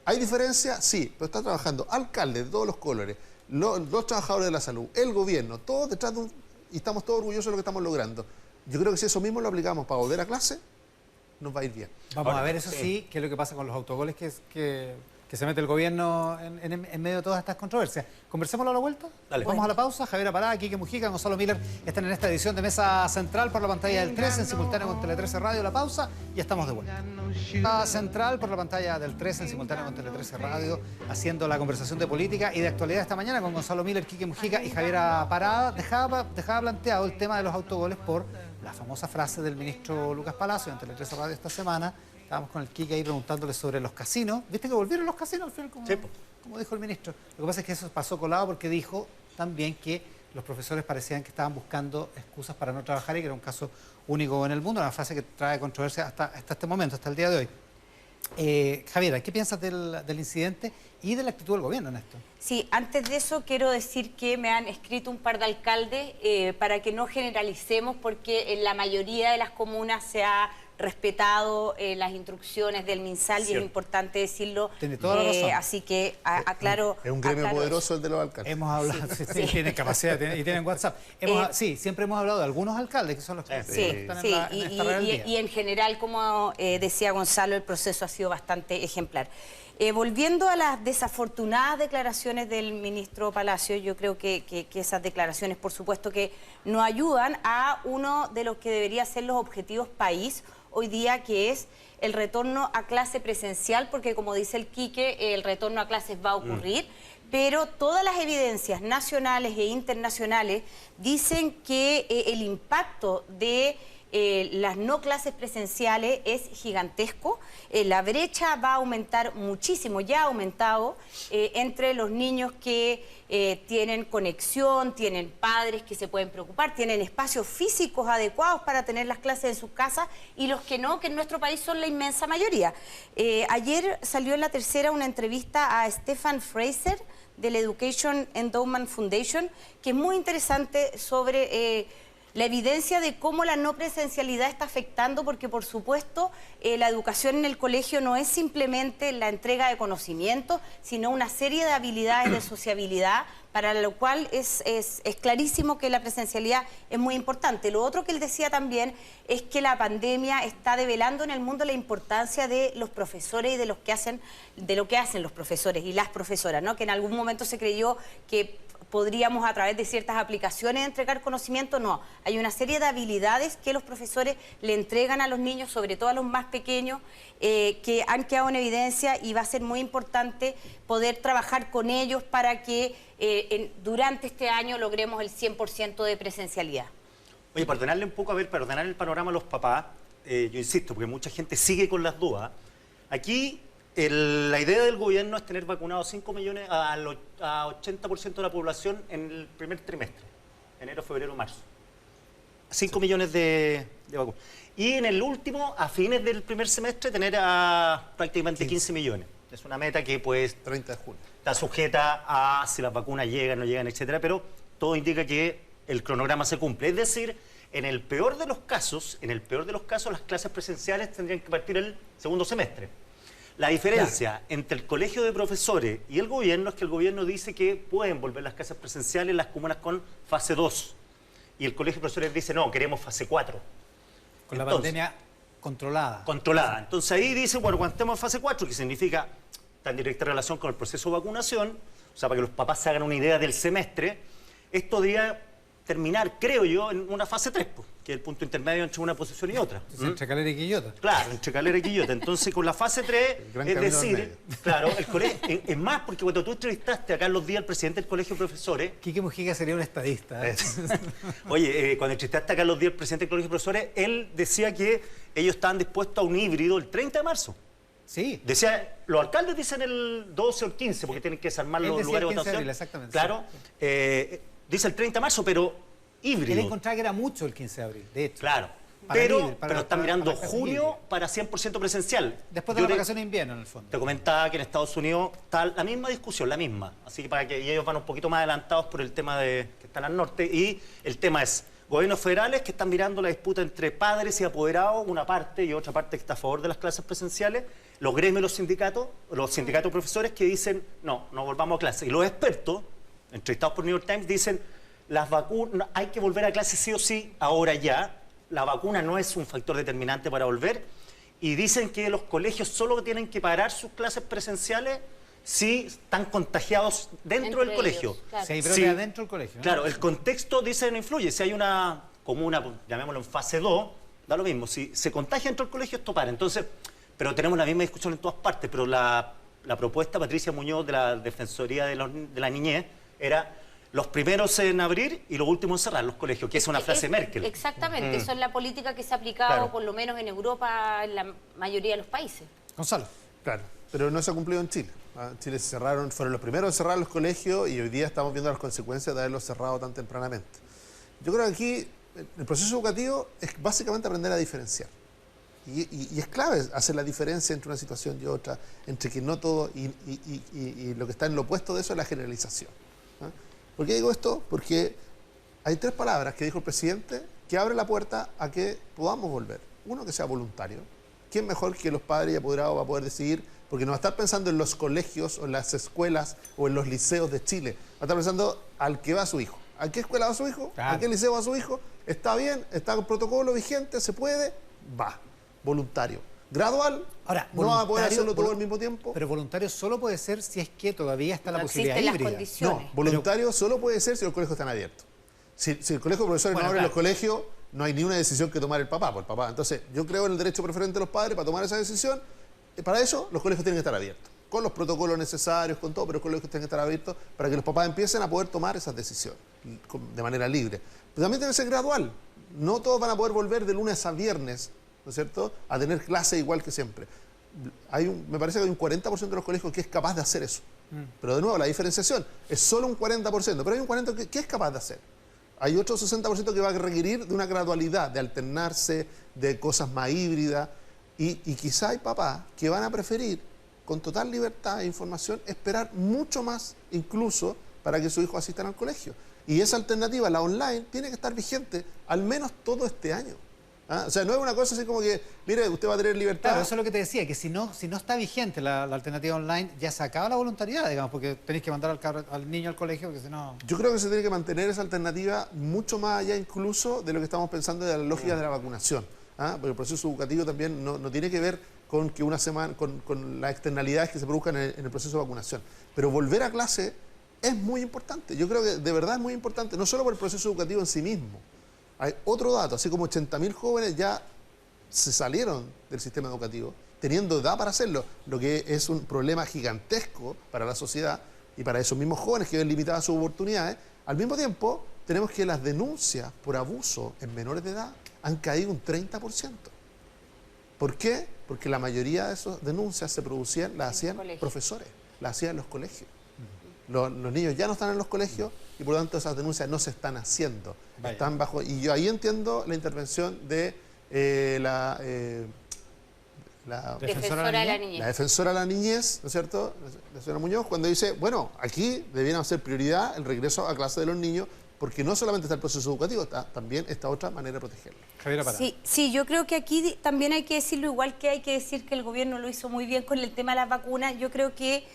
¿Hay diferencia? Sí, pero está trabajando alcaldes de todos los colores, los trabajadores de la salud, el gobierno, todos detrás de y estamos todos orgullosos de lo que estamos logrando. Yo creo que si eso mismo lo aplicamos para volver a clase, nos va a ir bien. Vamos Ahora, a ver, eso sí, qué es lo que pasa con los autogoles que se mete el gobierno en medio de todas estas controversias. ¿Conversémoslo a la vuelta? Dale. Vamos a la pausa. Javier Parada, Quique Mujica, Gonzalo Miller están en esta edición de Mesa Central por la pantalla del 13, en simultáneo con Tele 13 Radio. La pausa y estamos de vuelta. Mesa Central por la pantalla del 13, en simultáneo con Tele 13 Radio, haciendo la conversación de política y de actualidad esta mañana con Gonzalo Miller, Quique Mujica y Javier Parada. Dejaba planteado el tema de los autogoles por la famosa frase del ministro Lucas Palacio en Tele 13 Radio esta semana. Estábamos con el Quique ahí preguntándole sobre los casinos. ¿Viste que volvieron los casinos al final, como dijo el ministro? Lo que pasa es que eso pasó colado porque dijo también que los profesores parecían que estaban buscando excusas para no trabajar y que era un caso único en el mundo, una frase que trae controversia hasta este momento, hasta el día de hoy. Javiera, ¿qué piensas del incidente y de la actitud del gobierno en esto? Sí, antes de eso quiero decir que me han escrito un par de alcaldes para que no generalicemos, porque en la mayoría de las comunas se ha respetado las instrucciones del MinSal y es importante decirlo. Tiene toda la razón. Así que aclaro. Es un gremio aclaro poderoso el de los alcaldes. Hemos hablado, sí, tienen capacidad y tienen WhatsApp. Sí, siempre hemos hablado de algunos alcaldes que son los que están en esta rebeldía. Y en general, como decía Gonzalo, el proceso ha sido bastante ejemplar. Volviendo a las desafortunadas declaraciones del ministro Palacio, yo creo que esas declaraciones, por supuesto, que no ayudan a uno de los que debería ser los objetivos país hoy día, que es el retorno a clase presencial, porque como dice el Quique, el retorno a clases va a ocurrir, pero todas las evidencias nacionales e internacionales dicen que el impacto de las no clases presenciales es gigantesco. La brecha va a aumentar muchísimo, ya ha aumentado entre los niños que tienen conexión, tienen padres que se pueden preocupar, tienen espacios físicos adecuados para tener las clases en sus casas, y los que no, que en nuestro país son la inmensa mayoría. Ayer salió en La Tercera una entrevista a Stephen Fraser de la Education Endowment Foundation, que es muy interesante sobre la evidencia de cómo la no presencialidad está afectando, porque por supuesto la educación en el colegio no es simplemente la entrega de conocimientos, sino una serie de habilidades de sociabilidad, para lo cual es clarísimo que la presencialidad es muy importante. Lo otro que él decía también es que la pandemia está develando en el mundo la importancia de los profesores y de lo que hacen los profesores y las profesoras, ¿no? Que en algún momento se creyó que podríamos a través de ciertas aplicaciones entregar conocimiento. No, hay una serie de habilidades que los profesores le entregan a los niños, sobre todo a los más pequeños, que han quedado en evidencia, y va a ser muy importante poder trabajar con ellos para que durante este año logremos el 100% de presencialidad. Oye, para ordenarle un poco, para ordenar el panorama a los papás, yo insisto, porque mucha gente sigue con las dudas. Aquí la idea del gobierno es tener vacunados 5 millones a 80% de la población en el primer trimestre, enero, febrero, marzo. 5 millones de vacunas. Y en el último, a fines del primer semestre, tener a prácticamente 15 millones. Es una meta que pues 30 de junio. Está sujeta a si las vacunas llegan, no llegan, etcétera, pero todo indica que el cronograma se cumple. Es decir, en el peor de los casos, las clases presenciales tendrían que partir el segundo semestre. La diferencia entre el colegio de profesores y el gobierno es que el gobierno dice que pueden volver las clases presenciales las comunas con fase 2. Y el colegio de profesores dice, no, queremos fase 4. Con la pandemia controlada. Controlada. Entonces ahí dice, bueno, cuando estemos en fase 4, que significa, está en directa relación con el proceso de vacunación, o sea, para que los papás se hagan una idea del semestre, esto debería terminar, creo yo, en una fase 3, que es el punto intermedio entre una posición y otra. Entre Calera y Quillota. Claro, entre Calera y Quillota. Entonces, con la fase 3, es decir, claro, el colegio, es más, porque cuando tú entrevistaste a Carlos Díaz, el presidente del Colegio de Profesores... Quique Mujica sería un estadista. Oye, cuando entrevistaste a Carlos Díaz, el presidente del Colegio de Profesores, él decía que ellos estaban dispuestos a un híbrido el 30 de marzo. Sí. Decía, los alcaldes dicen el 12 o el 15, porque tienen que desarmar los lugares de votación. Abril, exactamente. Claro. Sí. Dice el 30 de marzo, pero híbrido. Él encontraba que era mucho el 15 de abril, de hecho. Claro. Pero están mirando junio para 100% presencial. Después de las vacaciones de invierno, en el fondo. Te comentaba que en Estados Unidos está la misma discusión, la misma. Así que y ellos van un poquito más adelantados por el tema de que están al norte. Y el tema es gobiernos federales que están mirando la disputa entre padres y apoderados, una parte, y otra parte que está a favor de las clases presenciales. Los gremios, los sindicatos de profesores que dicen, no volvamos a clases. Y los expertos, entrevistados por New York Times, dicen, las vacunas, hay que volver a clases sí o sí, ahora ya. La vacuna no es un factor determinante para volver. Y dicen que los colegios solo tienen que parar sus clases presenciales si están contagiados dentro del colegio. Claro. Si hay brote adentro del colegio, ¿no? Claro, el contexto dice no influye. Si hay una comuna, llamémoslo en fase 2, da lo mismo. Si se contagia dentro del colegio, esto para. Entonces, pero tenemos la misma discusión en todas partes. Pero la propuesta, Patricia Muñoz, de la Defensoría de la Niñez, era los primeros en abrir y los últimos en cerrar los colegios, que es una frase Merkel. Exactamente, eso es la política que se ha aplicado, Claro. por lo menos en Europa, en la mayoría de los países. Gonzalo. Claro, pero no se ha cumplido en Chile. En Chile se cerraron, fueron los primeros en cerrar los colegios y hoy día estamos viendo las consecuencias de haberlos cerrado tan tempranamente. Yo creo que aquí el proceso educativo es básicamente aprender a diferenciar. Y es clave hacer la diferencia entre una situación y otra, entre que no todo y lo que está en lo opuesto de eso es la generalización. ¿Ah? ¿Por qué digo esto? Porque hay 3 palabras que dijo el presidente que abren la puerta a que podamos volver. Uno, que sea voluntario. ¿Quién mejor que los padres y apoderados va a poder decidir? Porque no va a estar pensando en los colegios o en las escuelas o en los liceos de Chile. Va a estar pensando al que va su hijo. ¿A qué escuela va su hijo? Claro. ¿A qué liceo va su hijo? ¿Está bien? ¿Está con protocolo vigente? ¿Se puede? Va. Voluntario. Gradual. Ahora, no va a poder voluntario, hacerlo todo al mismo tiempo. Pero voluntario solo puede ser si es que todavía está la No posibilidad existen las híbrida. condiciones. No, voluntario solo puede ser si los colegios están abiertos. Si el colegio de profesores Bueno, no abre claro. los colegios, no hay ni una decisión que tomar el papá, por el papá. Entonces, yo creo en el derecho preferente de los padres para tomar esa decisión. Para eso, los colegios tienen que estar abiertos. Con los protocolos necesarios, con todo, pero los colegios tienen que estar abiertos para que los papás empiecen a poder tomar esas decisiones de manera libre. Pero también debe ser gradual. No todos van a poder volver de lunes a viernes, ¿no es cierto?, a tener clase igual que siempre. Me parece que hay un 40% de los colegios que es capaz de hacer eso. Pero de nuevo, la diferenciación es solo un 40%, pero hay un 40% que es capaz de hacer. Hay otro 60% que va a requerir de una gradualidad, de alternarse, de cosas más híbridas. Y quizá hay papás que van a preferir, con total libertad e información, esperar mucho más incluso para que su hijo asista al colegio. Y esa alternativa, la online, tiene que estar vigente al menos todo este año. ¿Ah? O sea, no es una cosa así como que, mire, usted va a tener libertad. Claro, eso es lo que te decía, que si no está vigente la alternativa online, ya se acaba la voluntariedad, digamos, porque tenéis que mandar al niño al colegio, porque si no... Yo creo que se tiene que mantener esa alternativa mucho más allá incluso de lo que estamos pensando de la lógica de la vacunación. ¿Ah? Porque el proceso educativo también no tiene que ver con que una semana, con las externalidades que se produzcan en el proceso de vacunación. Pero volver a clase es muy importante. Yo creo que de verdad es muy importante, no solo por el proceso educativo en sí mismo. Hay otro dato, así como 80.000 jóvenes ya se salieron del sistema educativo, teniendo edad para hacerlo, lo que es un problema gigantesco para la sociedad y para esos mismos jóvenes que ven limitadas sus oportunidades. Al mismo tiempo, tenemos que las denuncias por abuso en menores de edad han caído un 30%. ¿Por qué? Porque la mayoría de esas denuncias las hacían profesores, las hacían los colegios. Los niños ya no están en los colegios y por lo tanto esas denuncias no se están haciendo. Vaya. Están bajo. Y yo ahí entiendo la intervención de la Defensora de la niñez. la defensora de la niñez, ¿no es cierto? La señora Muñoz, cuando dice, bueno, aquí deberían ser prioridad el regreso a clase de los niños, porque no solamente está el proceso educativo, está también esta otra manera de protegerlo. Javier Parada. Sí, yo creo que aquí también hay que decirlo, igual que hay que decir que el gobierno lo hizo muy bien con el tema de las vacunas. Yo creo que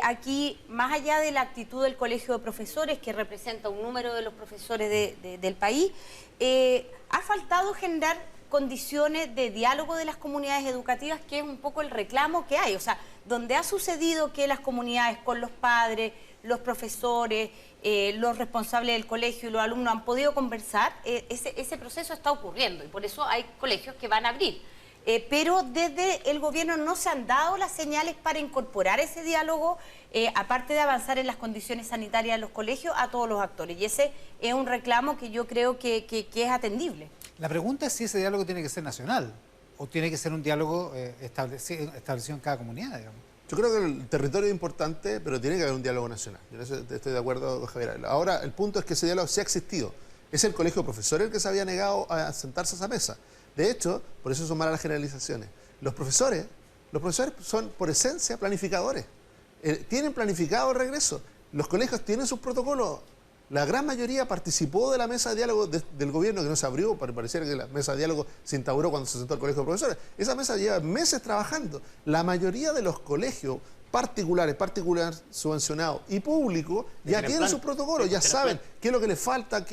aquí, más allá de la actitud del colegio de profesores, que representa un número de los profesores del país, ha faltado generar condiciones de diálogo de las comunidades educativas, que es un poco el reclamo que hay. O sea, donde ha sucedido que las comunidades con los padres, los profesores, los responsables del colegio y los alumnos han podido conversar, ese proceso está ocurriendo y por eso hay colegios que van a abrir. Pero desde el gobierno no se han dado las señales para incorporar ese diálogo, aparte de avanzar en las condiciones sanitarias de los colegios, a todos los actores. Y ese es un reclamo que yo creo que es atendible. La pregunta es si ese diálogo tiene que ser nacional o tiene que ser un diálogo establecido en cada comunidad, digamos. Yo creo que el territorio es importante, pero tiene que haber un diálogo nacional. Yo en eso estoy de acuerdo con Javier. Ahora, el punto es que ese diálogo sí ha existido. Es el colegio de profesores el que se había negado a sentarse a esa mesa. De hecho, por eso son malas las generalizaciones. Los profesores son por esencia planificadores. Tienen planificado el regreso. Los colegios tienen sus protocolos. La gran mayoría participó de la mesa de diálogo del gobierno, que no se abrió, pareciera que la mesa de diálogo se instauró cuando se sentó el colegio de profesores. Esa mesa lleva meses trabajando. La mayoría de los colegios particulares subvencionados y públicos ya tienen sus protocolos, ya saben qué es lo que les falta,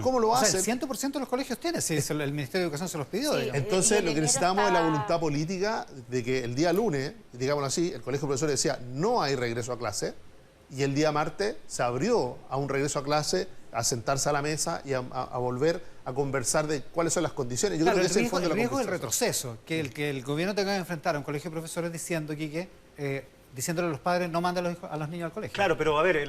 cómo lo hacen. O sea, el 100% de los colegios tienen, si el Ministerio de Educación se los pidió. Sí. Digamos. Entonces, Y lo que necesitamos es la voluntad política de que el día lunes, digámoslo así, el colegio de profesores decía no hay regreso a clase, y el día martes se abrió a un regreso a clase, a sentarse a la mesa y a volver a conversar de cuáles son las condiciones. Yo Claro, creo que ese es el fondo de la riesgo del conversación. retroceso, que el gobierno tenga que enfrentar a un colegio de profesores diciendo, Quique, diciéndole a los padres no manden a los niños al colegio. Claro, pero a ver,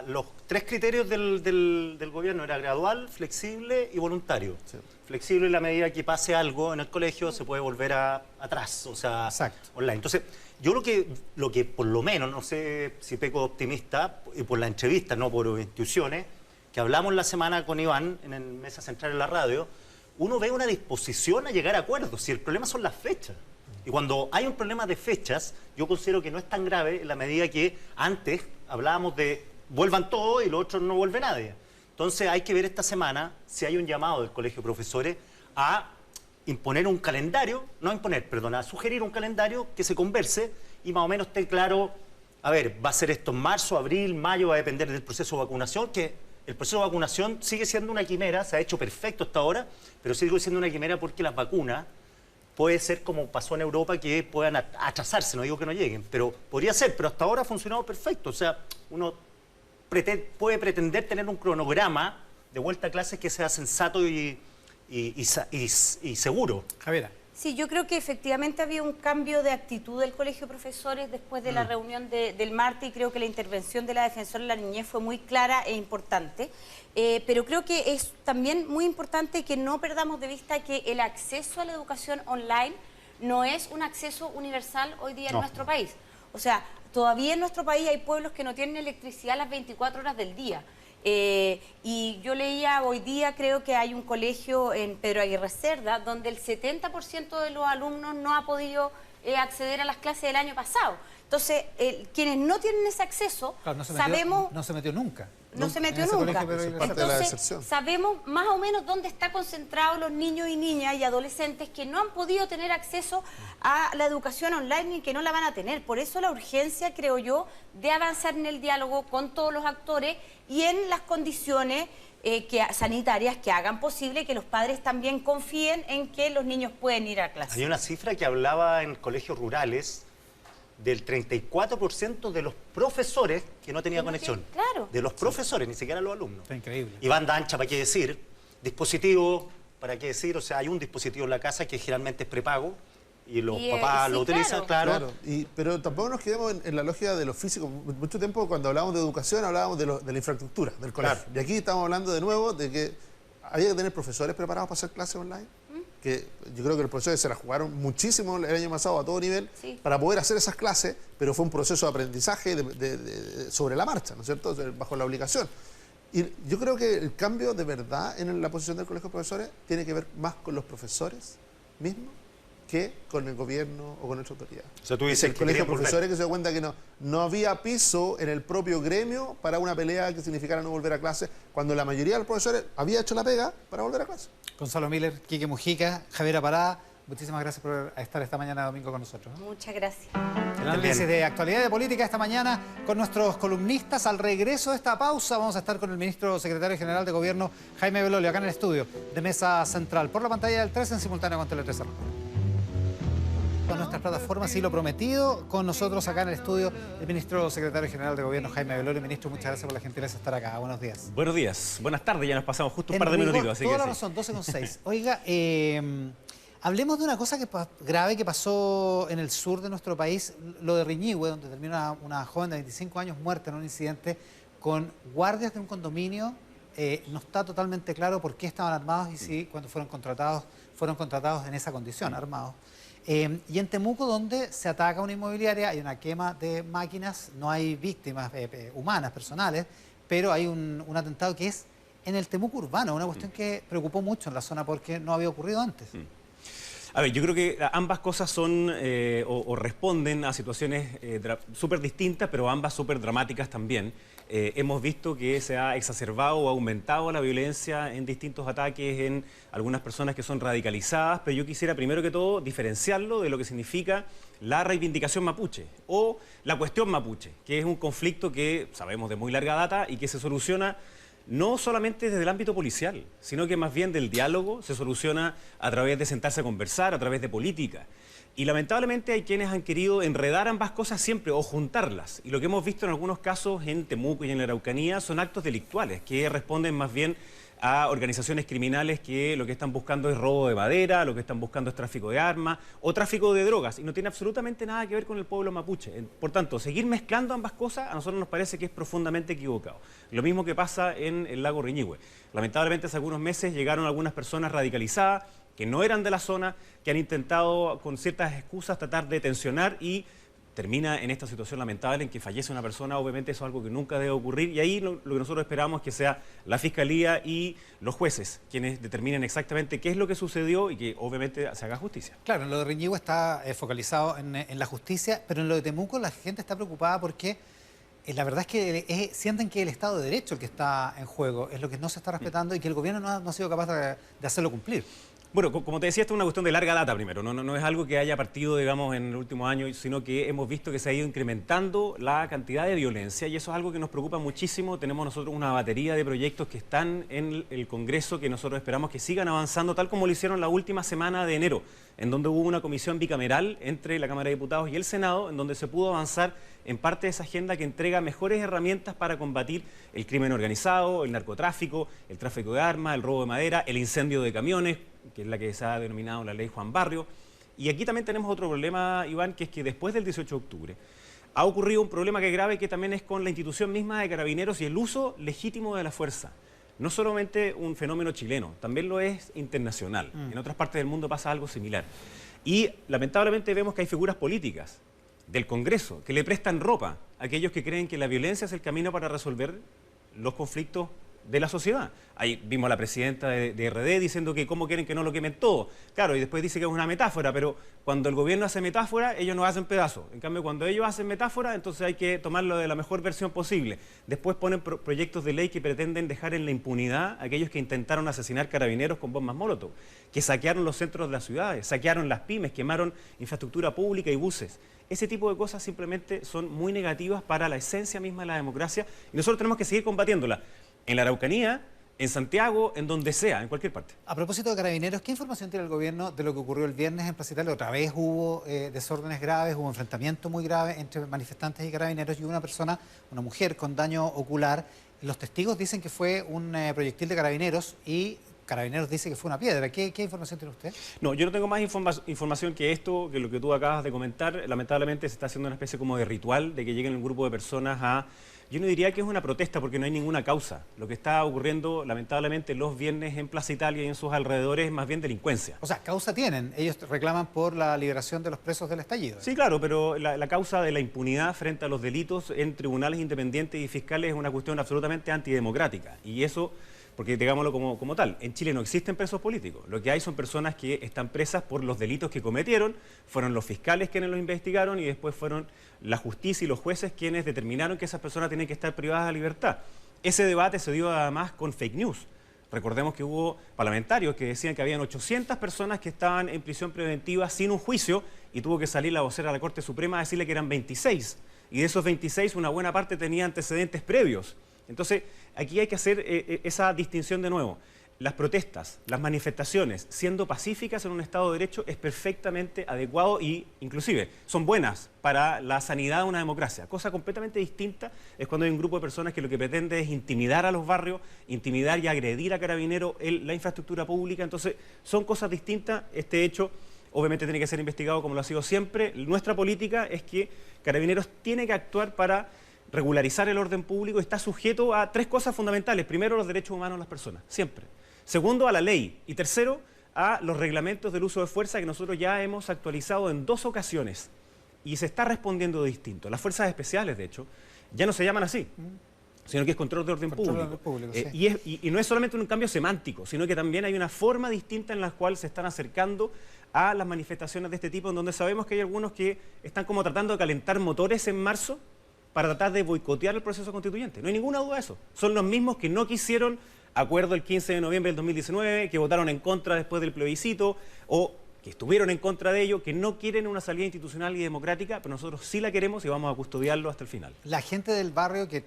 los 3 criterios del gobierno era gradual, flexible y voluntario. Sí. Flexible en la medida que pase algo en el colegio, se puede volver atrás, o sea, Exacto. online. Entonces, yo lo que por lo menos, no sé si peco optimista, y por la entrevista, no por instituciones, que hablamos la semana con Iván en el Mesa Central en la radio, uno ve una disposición a llegar a acuerdos. Si el problema son las fechas. Y cuando hay un problema de fechas, yo considero que no es tan grave en la medida que antes hablábamos de vuelvan todos y los otros no vuelve nadie. Entonces hay que ver esta semana si hay un llamado del Colegio de Profesores a imponer un calendario, no imponer, perdón, a sugerir un calendario que se converse y más o menos esté claro, a ver, va a ser esto en marzo, abril, mayo, va a depender del proceso de vacunación, que el proceso de vacunación sigue siendo una quimera, se ha hecho perfecto hasta ahora, pero sigue siendo una quimera porque las vacunas puede ser como pasó en Europa, que puedan atrasarse, no digo que no lleguen, pero podría ser, pero hasta ahora ha funcionado perfecto. O sea, uno puede pretender tener un cronograma de vuelta a clases que sea sensato y seguro. Javiera. Sí, yo creo que efectivamente había un cambio de actitud del Colegio de Profesores después de la reunión del martes y creo que la intervención de la Defensora de la Niñez fue muy clara e importante. Pero creo que es también muy importante que no perdamos de vista que el acceso a la educación online no es un acceso universal hoy día en nuestro país. O sea, todavía en nuestro país hay pueblos que no tienen electricidad las 24 horas del día. Y yo leía hoy día, creo que hay un colegio en Pedro Aguirre Cerda donde el 70% de los alumnos no ha podido acceder a las clases del año pasado. Entonces, quienes no tienen ese acceso, claro, no se metió nunca. No se metió nunca. Entonces, sabemos más o menos dónde están concentrados los niños y niñas y adolescentes que no han podido tener acceso a la educación online y que no la van a tener. Por eso la urgencia, creo yo, de avanzar en el diálogo con todos los actores y en las condiciones sanitarias que hagan posible que los padres también confíen en que los niños pueden ir a clase. Hay una cifra que hablaba en colegios rurales del 34% de los profesores que no tenía conexión. Claro. De los profesores, ni siquiera los alumnos. Está increíble. Y banda ancha, ¿para qué decir? Dispositivo, ¿para qué decir? O sea, hay un dispositivo en la casa que generalmente es prepago y los papás sí, lo utilizan, claro. Pero tampoco nos quedemos en la lógica de lo físico. Mucho tiempo cuando hablábamos de educación hablábamos de la infraestructura, del colegio. Claro. Y aquí estamos hablando de nuevo de que había que tener profesores preparados para hacer clases online. Que yo creo que los profesores se la jugaron muchísimo el año pasado a todo nivel para poder hacer esas clases, pero fue un proceso de aprendizaje sobre la marcha, ¿no es cierto?, bajo la obligación. Y yo creo que el cambio de verdad en la posición del Colegio de Profesores tiene que ver más con los profesores mismos que con el gobierno o con nuestra autoridad. O sea, tú dices el que Colegio de querían Profesores que se dio cuenta que no había piso en el propio gremio para una pelea que significara no volver a clase, cuando la mayoría de los profesores había hecho la pega para volver a clase. Gonzalo Miller, Quique Mujica, Javiera Pará, muchísimas gracias por estar esta mañana domingo con nosotros. Muchas gracias. El análisis de actualidad y de política esta mañana con nuestros columnistas. Al regreso de esta pausa vamos a estar con el ministro secretario general de Gobierno, Jaime Belolio, acá en el estudio de Mesa Central, por la pantalla del 13 en simultáneo con Tele 13. Con nuestras plataformas y lo prometido, con nosotros acá en el estudio el ministro secretario general de Gobierno, Jaime Belolio. Ministro, muchas gracias por la gentileza de estar acá. Buenos días. Buenos días, buenas tardes, ya nos pasamos justo un par de minutitos. Así toda que la sí. razón, 12:06. Oiga, hablemos de una cosa grave que pasó en el sur de nuestro país, lo de Riñihue, donde terminó una joven de 25 años muerta en un incidente con guardias de un condominio. No está totalmente claro por qué estaban armados y si cuando fueron contratados en esa condición, armados. Y en Temuco, donde se ataca una inmobiliaria, hay una quema de máquinas, no hay víctimas humanas, personales, pero hay un atentado que es en el Temuco urbano, una cuestión que preocupó mucho en la zona porque no había ocurrido antes. A ver, yo creo que ambas cosas son o responden a situaciones súper distintas, pero ambas súper dramáticas también. Hemos visto que se ha exacerbado o aumentado la violencia en distintos ataques en algunas personas que son radicalizadas, pero yo quisiera primero que todo diferenciarlo de lo que significa la reivindicación mapuche o la cuestión mapuche, que es un conflicto que sabemos de muy larga data y que se soluciona no solamente desde el ámbito policial, sino que más bien del diálogo, se soluciona a través de sentarse a conversar, a través de política. Y lamentablemente hay quienes han querido enredar ambas cosas siempre o juntarlas. Y lo que hemos visto en algunos casos en Temuco y en la Araucanía son actos delictuales que responden más bien a organizaciones criminales que lo que están buscando es robo de madera, lo que están buscando es tráfico de armas o tráfico de drogas, y no tiene absolutamente nada que ver con el pueblo mapuche. Por tanto, seguir mezclando ambas cosas a nosotros nos parece que es profundamente equivocado. Lo mismo que pasa en el lago Riñihue. Lamentablemente hace algunos meses llegaron algunas personas radicalizadas que no eran de la zona, que han intentado con ciertas excusas tratar de tensionar y termina en esta situación lamentable en que fallece una persona, obviamente eso es algo que nunca debe ocurrir, y ahí lo que nosotros esperamos es que sea la Fiscalía y los jueces quienes determinen exactamente qué es lo que sucedió y que obviamente se haga justicia. Claro, en lo de Reñigüe está focalizado en la justicia, pero en lo de Temuco la gente está preocupada porque la verdad es que sienten que el Estado de Derecho el que está en juego, es lo que no se está respetando y que el gobierno no ha sido capaz de hacerlo cumplir. Bueno, como te decía, esto es una cuestión de larga data primero, no es algo que haya partido, digamos, en el último año, sino que hemos visto que se ha ido incrementando la cantidad de violencia y eso es algo que nos preocupa muchísimo. Tenemos nosotros una batería de proyectos que están en el Congreso que nosotros esperamos que sigan avanzando, tal como lo hicieron la última semana de enero, en donde hubo una comisión bicameral entre la Cámara de Diputados y el Senado, en donde se pudo avanzar en parte de esa agenda que entrega mejores herramientas para combatir el crimen organizado, el narcotráfico, el tráfico de armas, el robo de madera, el incendio de camiones, que es la que se ha denominado la ley Juan Barrio. Y aquí también tenemos otro problema, Iván, que es que después del 18 de octubre ha ocurrido un problema que es grave, que también es con la institución misma de Carabineros y el uso legítimo de la fuerza. No solamente un fenómeno chileno, también lo es internacional. En otras partes del mundo pasa algo similar. Y lamentablemente vemos que hay figuras políticas del Congreso que le prestan ropa a aquellos que creen que la violencia es el camino para resolver los conflictos de la sociedad. Ahí vimos a la presidenta de RD diciendo que cómo quieren que no lo quemen todo. Claro, y después dice que es una metáfora, pero cuando el gobierno hace metáfora, ellos no hacen pedazos. En cambio, cuando ellos hacen metáfora, entonces hay que tomarlo de la mejor versión posible. Después ponen proyectos de ley que pretenden dejar en la impunidad a aquellos que intentaron asesinar carabineros con bombas Molotov, que saquearon los centros de las ciudades, saquearon las pymes, quemaron infraestructura pública y buses. Ese tipo de cosas simplemente son muy negativas para la esencia misma de la democracia y nosotros tenemos que seguir combatiéndola. En la Araucanía, en Santiago, en donde sea, en cualquier parte. A propósito de Carabineros, ¿qué información tiene el gobierno de lo que ocurrió el viernes en Plaza Italia? Otra vez hubo desórdenes graves, hubo enfrentamiento muy grave entre manifestantes y Carabineros y una persona, una mujer con daño ocular. Los testigos dicen que fue un proyectil de Carabineros y Carabineros dice que fue una piedra. ¿Qué información tiene usted? No, yo no tengo más información que esto, que lo que tú acabas de comentar. Lamentablemente se está haciendo una especie como de ritual de que lleguen un grupo de personas a... Yo no diría que es una protesta porque no hay ninguna causa. Lo que está ocurriendo, lamentablemente, los viernes en Plaza Italia y en sus alrededores es más bien delincuencia. O sea, causa tienen. Ellos reclaman por la liberación de los presos del estallido. Sí, claro, pero la causa de la impunidad frente a los delitos en tribunales independientes y fiscales es una cuestión absolutamente antidemocrática. Y eso... Porque digámoslo como tal, en Chile no existen presos políticos. Lo que hay son personas que están presas por los delitos que cometieron, fueron los fiscales quienes los investigaron y después fueron la justicia y los jueces quienes determinaron que esas personas tienen que estar privadas de libertad. Ese debate se dio además con fake news. Recordemos que hubo parlamentarios que decían que habían 800 personas que estaban en prisión preventiva sin un juicio y tuvo que salir la vocera de la Corte Suprema a decirle que eran 26. Y de esos 26, una buena parte tenía antecedentes previos. Entonces, aquí hay que hacer esa distinción de nuevo. Las protestas, las manifestaciones, siendo pacíficas en un Estado de Derecho, es perfectamente adecuado y, inclusive, son buenas para la sanidad de una democracia. Cosa completamente distinta es cuando hay un grupo de personas que lo que pretende es intimidar a los barrios, intimidar y agredir a Carabineros la infraestructura pública. Entonces, son cosas distintas. Este hecho, obviamente, tiene que ser investigado como lo ha sido siempre. Nuestra política es que Carabineros tiene que actuar para regularizar el orden público, está sujeto a tres cosas fundamentales. Primero, los derechos humanos de las personas, siempre. Segundo, a la ley. Y tercero, a los reglamentos del uso de fuerza que nosotros ya hemos actualizado en 2 ocasiones. Y se está respondiendo distinto. Las fuerzas especiales, de hecho, ya no se llaman así, sino que es control de orden público. Sí. Y no es solamente un cambio semántico, sino que también hay una forma distinta en la cual se están acercando a las manifestaciones de este tipo, en donde sabemos que hay algunos que están como tratando de calentar motores en marzo para tratar de boicotear el proceso constituyente. No hay ninguna duda de eso. Son los mismos que no quisieron acuerdo el 15 de noviembre del 2019, que votaron en contra después del plebiscito, o que estuvieron en contra de ello, que no quieren una salida institucional y democrática, pero nosotros sí la queremos y vamos a custodiarlo hasta el final. La gente del barrio que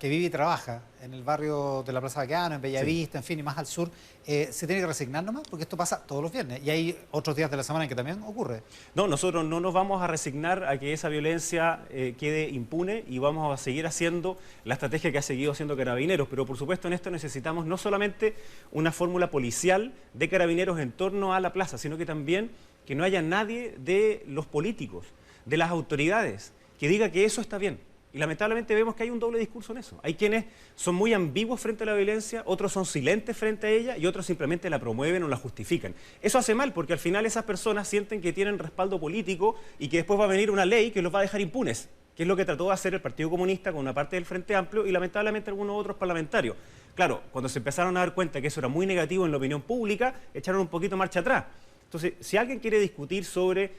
vive y trabaja en el barrio de la Plaza Baqueano, en Bellavista, en fin, y más al sur, ¿se tiene que resignar nomás? Porque esto pasa todos los viernes y hay otros días de la semana en que también ocurre. No, nosotros no nos vamos a resignar a que esa violencia quede impune y vamos a seguir haciendo la estrategia que ha seguido haciendo Carabineros, pero por supuesto en esto necesitamos no solamente una fórmula policial de Carabineros en torno a la plaza, sino que también que no haya nadie de los políticos, de las autoridades, que diga que eso está bien. Y lamentablemente vemos que hay un doble discurso en eso. Hay quienes son muy ambiguos frente a la violencia, otros son silentes frente a ella y otros simplemente la promueven o la justifican. Eso hace mal porque al final esas personas sienten que tienen respaldo político y que después va a venir una ley que los va a dejar impunes, que es lo que trató de hacer el Partido Comunista con una parte del Frente Amplio y lamentablemente algunos otros parlamentarios. Claro, cuando se empezaron a dar cuenta que eso era muy negativo en la opinión pública, echaron un poquito marcha atrás. Entonces, si alguien quiere discutir sobre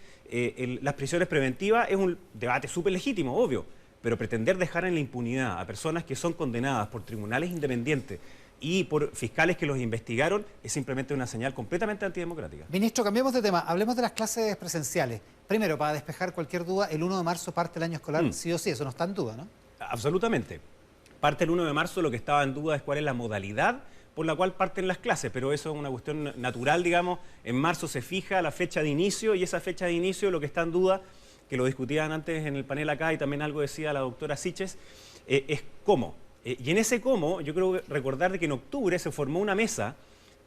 las prisiones preventivas, es un debate súper legítimo, obvio. Pero pretender dejar en la impunidad a personas que son condenadas por tribunales independientes y por fiscales que los investigaron es simplemente una señal completamente antidemocrática. Ministro, cambiemos de tema. Hablemos de las clases presenciales. Primero, para despejar cualquier duda, el 1 de marzo parte el año escolar, sí o sí, eso no está en duda, ¿no? Absolutamente. Parte el 1 de marzo, lo que estaba en duda es cuál es la modalidad por la cual parten las clases, pero eso es una cuestión natural, digamos. En marzo se fija la fecha de inicio y esa fecha de inicio lo que está en duda, que lo discutían antes en el panel acá y también algo decía la doctora Siches, es cómo. Y en ese cómo, yo creo recordar de que en octubre se formó una mesa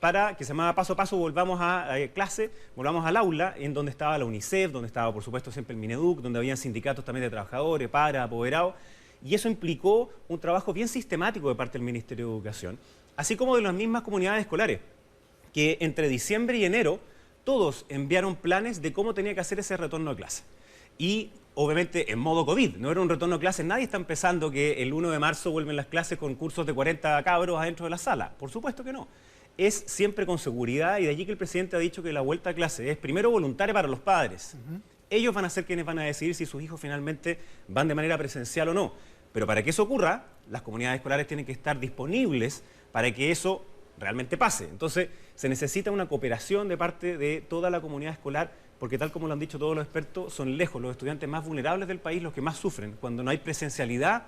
para que se llamaba Paso a Paso, volvamos a clase, volvamos al aula, en donde estaba la UNICEF, donde estaba por supuesto siempre el Mineduc, donde habían sindicatos también de trabajadores, apoderados, y eso implicó un trabajo bien sistemático de parte del Ministerio de Educación, así como de las mismas comunidades escolares, que entre diciembre y enero todos enviaron planes de cómo tenía que hacer ese retorno a clase. Y obviamente en modo COVID, no era un retorno a clases, nadie está empezando que el 1 de marzo vuelven las clases con cursos de 40 cabros adentro de la sala, por supuesto que no. Es siempre con seguridad y de allí que el presidente ha dicho que la vuelta a clase es primero voluntaria para los padres. Ellos van a ser quienes van a decidir si sus hijos finalmente van de manera presencial o no. Pero para que eso ocurra, las comunidades escolares tienen que estar disponibles para que eso realmente pase. Entonces, se necesita una cooperación de parte de toda la comunidad escolar, porque tal como lo han dicho todos los expertos, son lejos los estudiantes más vulnerables del país los que más sufren cuando no hay presencialidad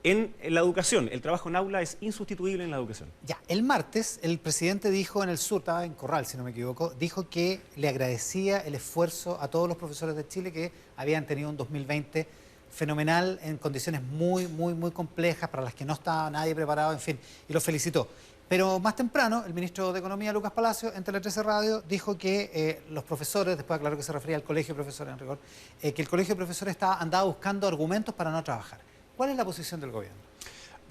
en la educación. El trabajo en aula es insustituible en la educación. Ya, el martes el presidente dijo en el sur, estaba en Corral si no me equivoco, dijo que le agradecía el esfuerzo a todos los profesores de Chile que habían tenido un 2020 fenomenal en condiciones muy complejas para las que no estaba nadie preparado, en fin, y los felicitó. Pero más temprano, el ministro de Economía, Lucas Palacio, en Tele 13 Radio, dijo que los profesores, después aclaró que se refería al colegio de profesores en rigor, que el colegio de profesores andaba buscando argumentos para no trabajar. ¿Cuál es la posición del gobierno?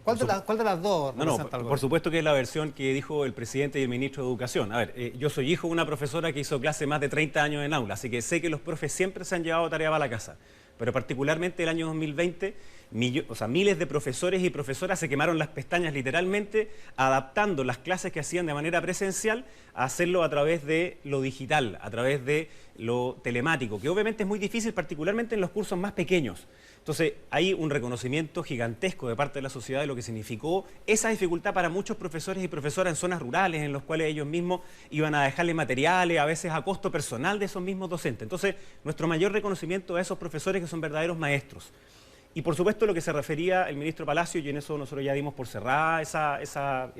¿Cuál de las dos representa al gobierno? Por supuesto que es la versión que dijo el presidente y el ministro de Educación. A ver, yo soy hijo de una profesora que hizo clase más de 30 años en aula, así que sé que los profes siempre se han llevado tarea para la casa. Pero particularmente el año 2020, miles de profesores y profesoras se quemaron las pestañas literalmente adaptando las clases que hacían de manera presencial a hacerlo a través de lo digital, a través de lo telemático, que obviamente es muy difícil, particularmente en los cursos más pequeños. Entonces, hay un reconocimiento gigantesco de parte de la sociedad de lo que significó esa dificultad para muchos profesores y profesoras en zonas rurales, en los cuales ellos mismos iban a dejarle materiales, a veces a costo personal de esos mismos docentes. Entonces, nuestro mayor reconocimiento a esos profesores que son verdaderos maestros. Y por supuesto lo que se refería el ministro Palacio, y en eso nosotros ya dimos por cerrada esa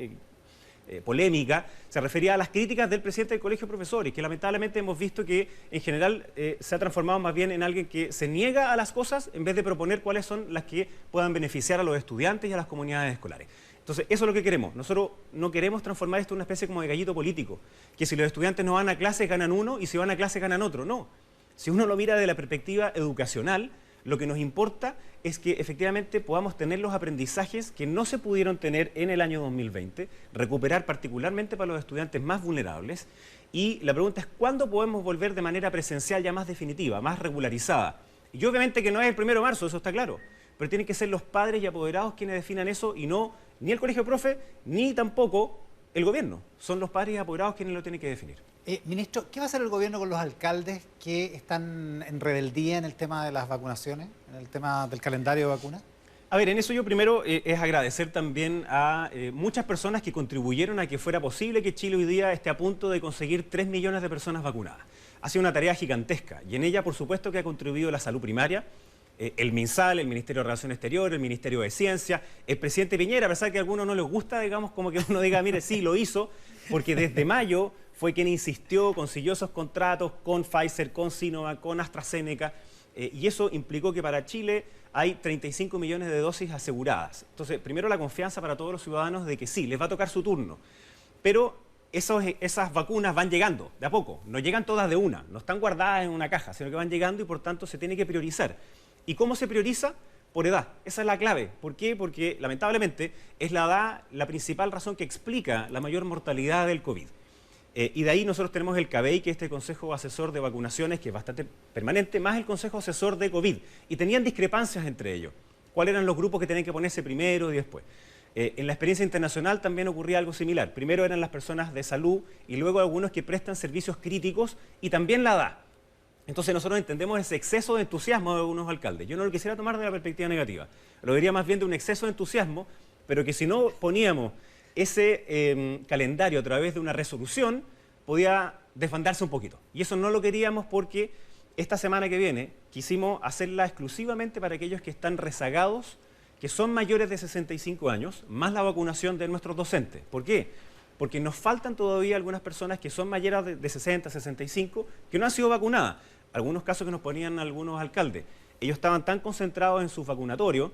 polémica, se refería a las críticas del presidente del Colegio de Profesores, que lamentablemente hemos visto que en general se ha transformado más bien en alguien que se niega a las cosas en vez de proponer cuáles son las que puedan beneficiar a los estudiantes y a las comunidades escolares. Entonces, eso es lo que queremos. Nosotros no queremos transformar esto en una especie como de gallito político, que si los estudiantes no van a clases ganan uno y si van a clases ganan otro. No. Si uno lo mira desde la perspectiva educacional, lo que nos importa es que efectivamente podamos tener los aprendizajes que no se pudieron tener en el año 2020, recuperar particularmente para los estudiantes más vulnerables. Y la pregunta es, ¿cuándo podemos volver de manera presencial ya más definitiva, más regularizada? Y obviamente que no es el 1 de marzo, eso está claro, pero tienen que ser los padres y apoderados quienes definan eso y no ni el colegio de profe, ni tampoco el gobierno. Son los padres y apoderados quienes lo tienen que definir. Ministro, ¿qué va a hacer el gobierno con los alcaldes que están en rebeldía en el tema de las vacunaciones, en el tema del calendario de vacunas? A ver, en eso yo primero es agradecer también a muchas personas que contribuyeron a que fuera posible que Chile hoy día esté a punto de conseguir 3 millones de personas vacunadas. Ha sido una tarea gigantesca y en ella, por supuesto, que ha contribuido la salud primaria, el MinSal, el Ministerio de Relaciones Exteriores, el Ministerio de Ciencia, el presidente Piñera, a pesar que a algunos no les gusta, digamos, como que uno diga, mire, sí, lo hizo, porque desde mayo fue quien insistió, consiguió esos contratos con Pfizer, con Sinovac, con AstraZeneca, y eso implicó que para Chile hay 35 millones de dosis aseguradas. Entonces, primero la confianza para todos los ciudadanos de que sí, les va a tocar su turno, pero esas vacunas van llegando de a poco, no llegan todas de una, no están guardadas en una caja, sino que van llegando y por tanto se tiene que priorizar. ¿Y cómo se prioriza? por edad. Esa es la clave. ¿Por qué? Porque lamentablemente es la edad la principal razón que explica la mayor mortalidad del COVID. Y de ahí nosotros tenemos el CABEI, que es este Consejo Asesor de Vacunaciones, que es bastante permanente, más el Consejo Asesor de COVID. Y tenían discrepancias entre ellos. ¿Cuáles eran los grupos que tenían que ponerse primero y después? En la experiencia internacional también ocurría algo similar. Primero eran las personas de salud y luego algunos que prestan servicios críticos y también la edad. Entonces nosotros entendemos ese exceso de entusiasmo de algunos alcaldes. Yo no lo quisiera tomar de la perspectiva negativa. Lo diría más bien de un exceso de entusiasmo, pero que si no poníamos ese calendario a través de una resolución, podía desbandarse un poquito. Y eso no lo queríamos porque esta semana que viene quisimos hacerla exclusivamente para aquellos que están rezagados, que son mayores de 65 años, más la vacunación de nuestros docentes. ¿Por qué? Porque nos faltan todavía algunas personas que son mayores de 60, 65, que no han sido vacunadas. Algunos casos que nos ponían algunos alcaldes. Ellos estaban tan concentrados en sus vacunatorios,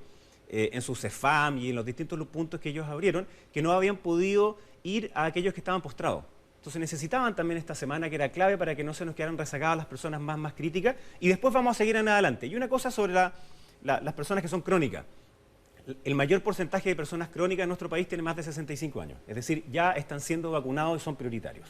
en su CEFAM y en los distintos puntos que ellos abrieron, que no habían podido ir a aquellos que estaban postrados. Entonces necesitaban también esta semana, que era clave para que no se nos quedaran rezagadas las personas más críticas, y después vamos a seguir en adelante. Y una cosa sobre las personas que son crónicas. El mayor porcentaje de personas crónicas en nuestro país tiene más de 65 años, es decir, ya están siendo vacunados y son prioritarios.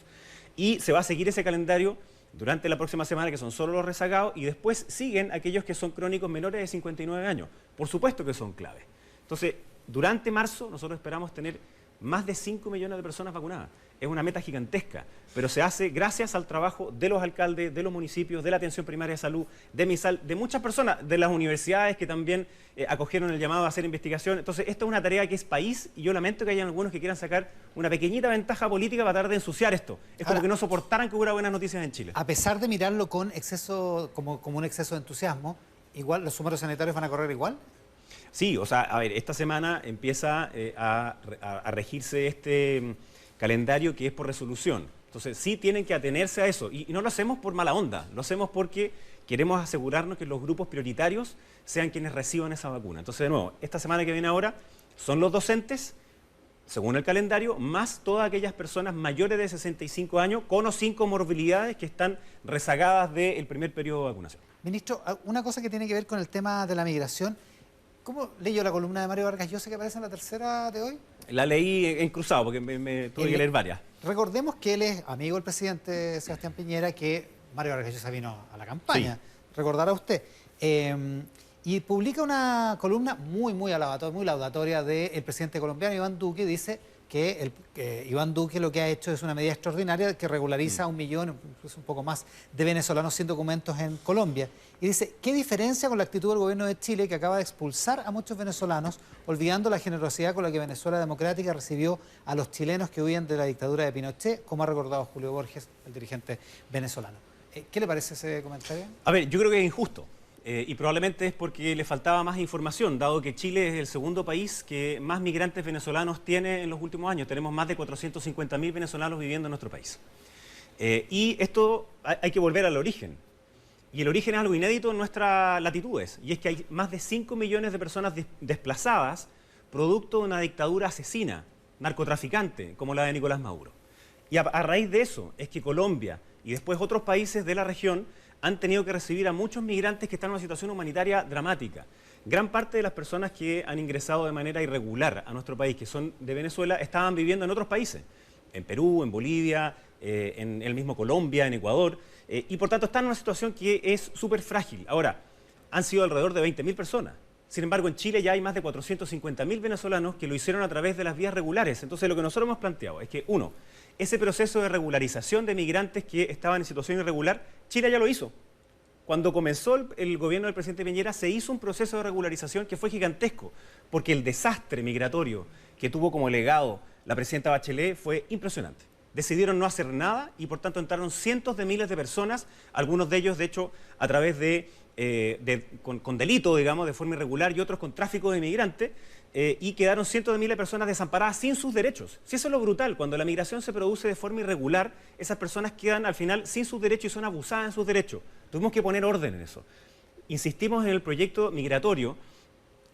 Y se va a seguir ese calendario durante la próxima semana, que son solo los rezagados, y después siguen aquellos que son crónicos menores de 59 años. Por supuesto que son claves. Entonces, durante marzo nosotros esperamos tener más de 5 millones de personas vacunadas. Es una meta gigantesca, pero se hace gracias al trabajo de los alcaldes, de los municipios, de la atención primaria de salud, de MISAL, de muchas personas, de las universidades que también acogieron el llamado a hacer investigación. Entonces, esta es una tarea que es país, y yo lamento que hayan algunos que quieran sacar una pequeñita ventaja política para tratar de ensuciar esto. Es como que no soportaran que hubiera buenas noticias en Chile. A pesar de mirarlo con exceso, como un exceso de entusiasmo, igual los sumarios sanitarios van a correr igual. Sí, o sea, a ver, esta semana empieza a regirse este calendario que es por resolución. Entonces, sí tienen que atenerse a eso. Y no lo hacemos por mala onda, lo hacemos porque queremos asegurarnos que los grupos prioritarios sean quienes reciban esa vacuna. Entonces, de nuevo, esta semana que viene ahora son los docentes, según el calendario, más todas aquellas personas mayores de 65 años con o sin comorbilidades que están rezagadas del primer periodo de vacunación. Ministro, una cosa que tiene que ver con el tema de la migración. ¿Cómo leyó la columna de Mario Vargas Llosa que aparece en la tercera de hoy? La leí en cruzado porque me tuve que leer varias. Recordemos que él es amigo del presidente Sebastián Piñera, que Mario Vargas Llosa vino a la campaña, sí. Recordará usted. Y publica una columna muy laudatoria del presidente colombiano, Iván Duque. Dice que Iván Duque lo que ha hecho es una medida extraordinaria que regulariza a 1 millón, incluso un poco más, de venezolanos sin documentos en Colombia. Y dice, ¿qué diferencia con la actitud del gobierno de Chile, que acaba de expulsar a muchos venezolanos, olvidando la generosidad con la que Venezuela Democrática recibió a los chilenos que huían de la dictadura de Pinochet, como ha recordado Julio Borges, el dirigente venezolano? ¿Qué le parece ese comentario? A ver, yo creo que es injusto. Y probablemente es porque le faltaba más información, dado que Chile es el segundo país que más migrantes venezolanos tiene en los últimos años. Tenemos más de 450.000 venezolanos viviendo en nuestro país. Y esto hay que volver al origen. Y el origen es algo inédito en nuestras latitudes. Y es que hay más de 5 millones de personas desplazadas producto de una dictadura asesina, narcotraficante, como la de Nicolás Maduro. Y a raíz de eso es que Colombia y después otros países de la región han tenido que recibir a muchos migrantes que están en una situación humanitaria dramática. Gran parte de las personas que han ingresado de manera irregular a nuestro país, que son de Venezuela, estaban viviendo en otros países, en Perú, en Bolivia, en el mismo Colombia, en Ecuador, y por tanto están en una situación que es súper frágil. Ahora, han sido alrededor de 20.000 personas. Sin embargo, en Chile ya hay más de 450.000 venezolanos que lo hicieron a través de las vías regulares. Entonces, lo que nosotros hemos planteado es que, uno, ese proceso de regularización de migrantes que estaban en situación irregular, Chile ya lo hizo. Cuando comenzó el gobierno del presidente Piñera, se hizo un proceso de regularización que fue gigantesco, porque el desastre migratorio que tuvo como legado la presidenta Bachelet fue impresionante. Decidieron no hacer nada y por tanto entraron cientos de miles de personas, algunos de ellos, de hecho, a través con delito, digamos, de forma irregular, y otros con tráfico de inmigrantes, y quedaron cientos de miles de personas desamparadas sin sus derechos. Si eso es lo brutal, cuando la migración se produce de forma irregular, esas personas quedan al final sin sus derechos y son abusadas en sus derechos. Tuvimos que poner orden en eso. Insistimos en el proyecto migratorio,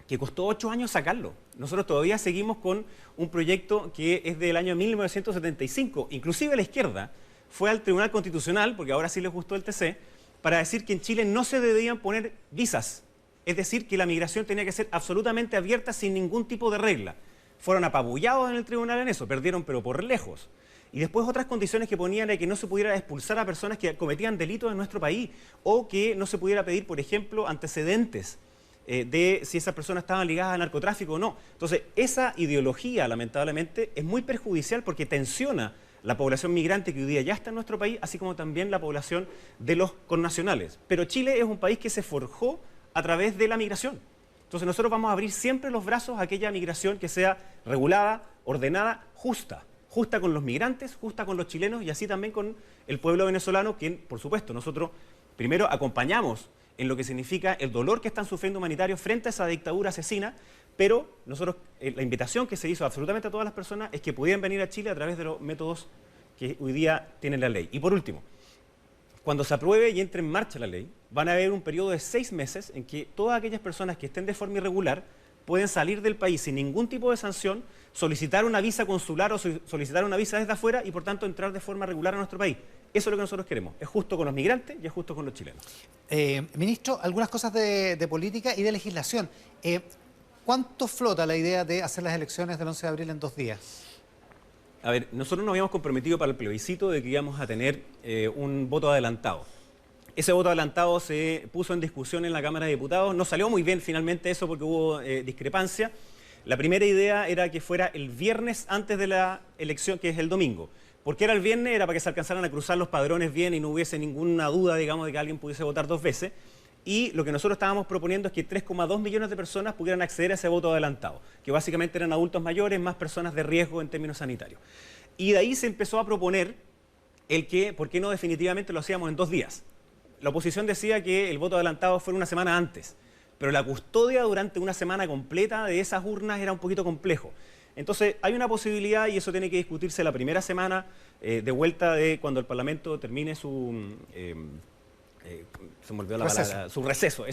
que costó 8 años sacarlo. Nosotros todavía seguimos con un proyecto que es del año 1975. Inclusive la izquierda fue al Tribunal Constitucional, porque ahora sí les gustó el TC, para decir que en Chile no se debían poner visas es decir, que la migración tenía que ser absolutamente abierta sin ningún tipo de regla. Fueron apabullados en el tribunal en eso, perdieron pero por lejos. Y después otras condiciones que ponían era que no se pudiera expulsar a personas que cometían delitos en nuestro país o que no se pudiera pedir, por ejemplo, antecedentes de si esas personas estaban ligadas al narcotráfico o no. Entonces, esa ideología, lamentablemente, es muy perjudicial porque tensiona la población migrante que hoy día ya está en nuestro país, así como también la población de los connacionales. Pero Chile es un país que se forjó a través de la migración. Entonces nosotros vamos a abrir siempre los brazos a aquella migración que sea regulada, ordenada, justa. Justa con los migrantes, justa con los chilenos y así también con el pueblo venezolano, que por supuesto nosotros primero acompañamos en lo que significa el dolor que están sufriendo humanitarios frente a esa dictadura asesina, pero nosotros, la invitación que se hizo absolutamente a todas las personas es que pudieran venir a Chile a través de los métodos que hoy día tiene la ley. Y por último, cuando se apruebe y entre en marcha la ley, van a haber un periodo de 6 meses en que todas aquellas personas que estén de forma irregular pueden salir del país sin ningún tipo de sanción, solicitar una visa consular o solicitar una visa desde afuera y por tanto entrar de forma regular a nuestro país. Eso es lo que nosotros queremos. Es justo con los migrantes y es justo con los chilenos. Ministro, algunas cosas de política y de legislación. ¿Cuánto flota la idea de hacer las elecciones del 11 de abril en 2 días? A ver, nosotros nos habíamos comprometido para el plebiscito de que íbamos a tener un voto adelantado. Ese voto adelantado se puso en discusión en la Cámara de Diputados. No salió muy bien finalmente eso porque hubo discrepancia. La primera idea era que fuera el viernes antes de la elección, que es el domingo. ¿Por qué era el viernes? Era para que se alcanzaran a cruzar los padrones bien y no hubiese ninguna duda, digamos, de que alguien pudiese votar 2 veces. Y lo que nosotros estábamos proponiendo es que 3,2 millones de personas pudieran acceder a ese voto adelantado, que básicamente eran adultos mayores más personas de riesgo en términos sanitarios. Y de ahí se empezó a proponer el que, ¿por qué no definitivamente lo hacíamos en 2 días? La oposición decía que el voto adelantado fuera una semana antes, pero la custodia durante una semana completa de esas urnas era un poquito complejo. Entonces, hay una posibilidad, y eso tiene que discutirse la primera semana de vuelta de cuando el Parlamento termine su... se me olvidó la palabra, su receso,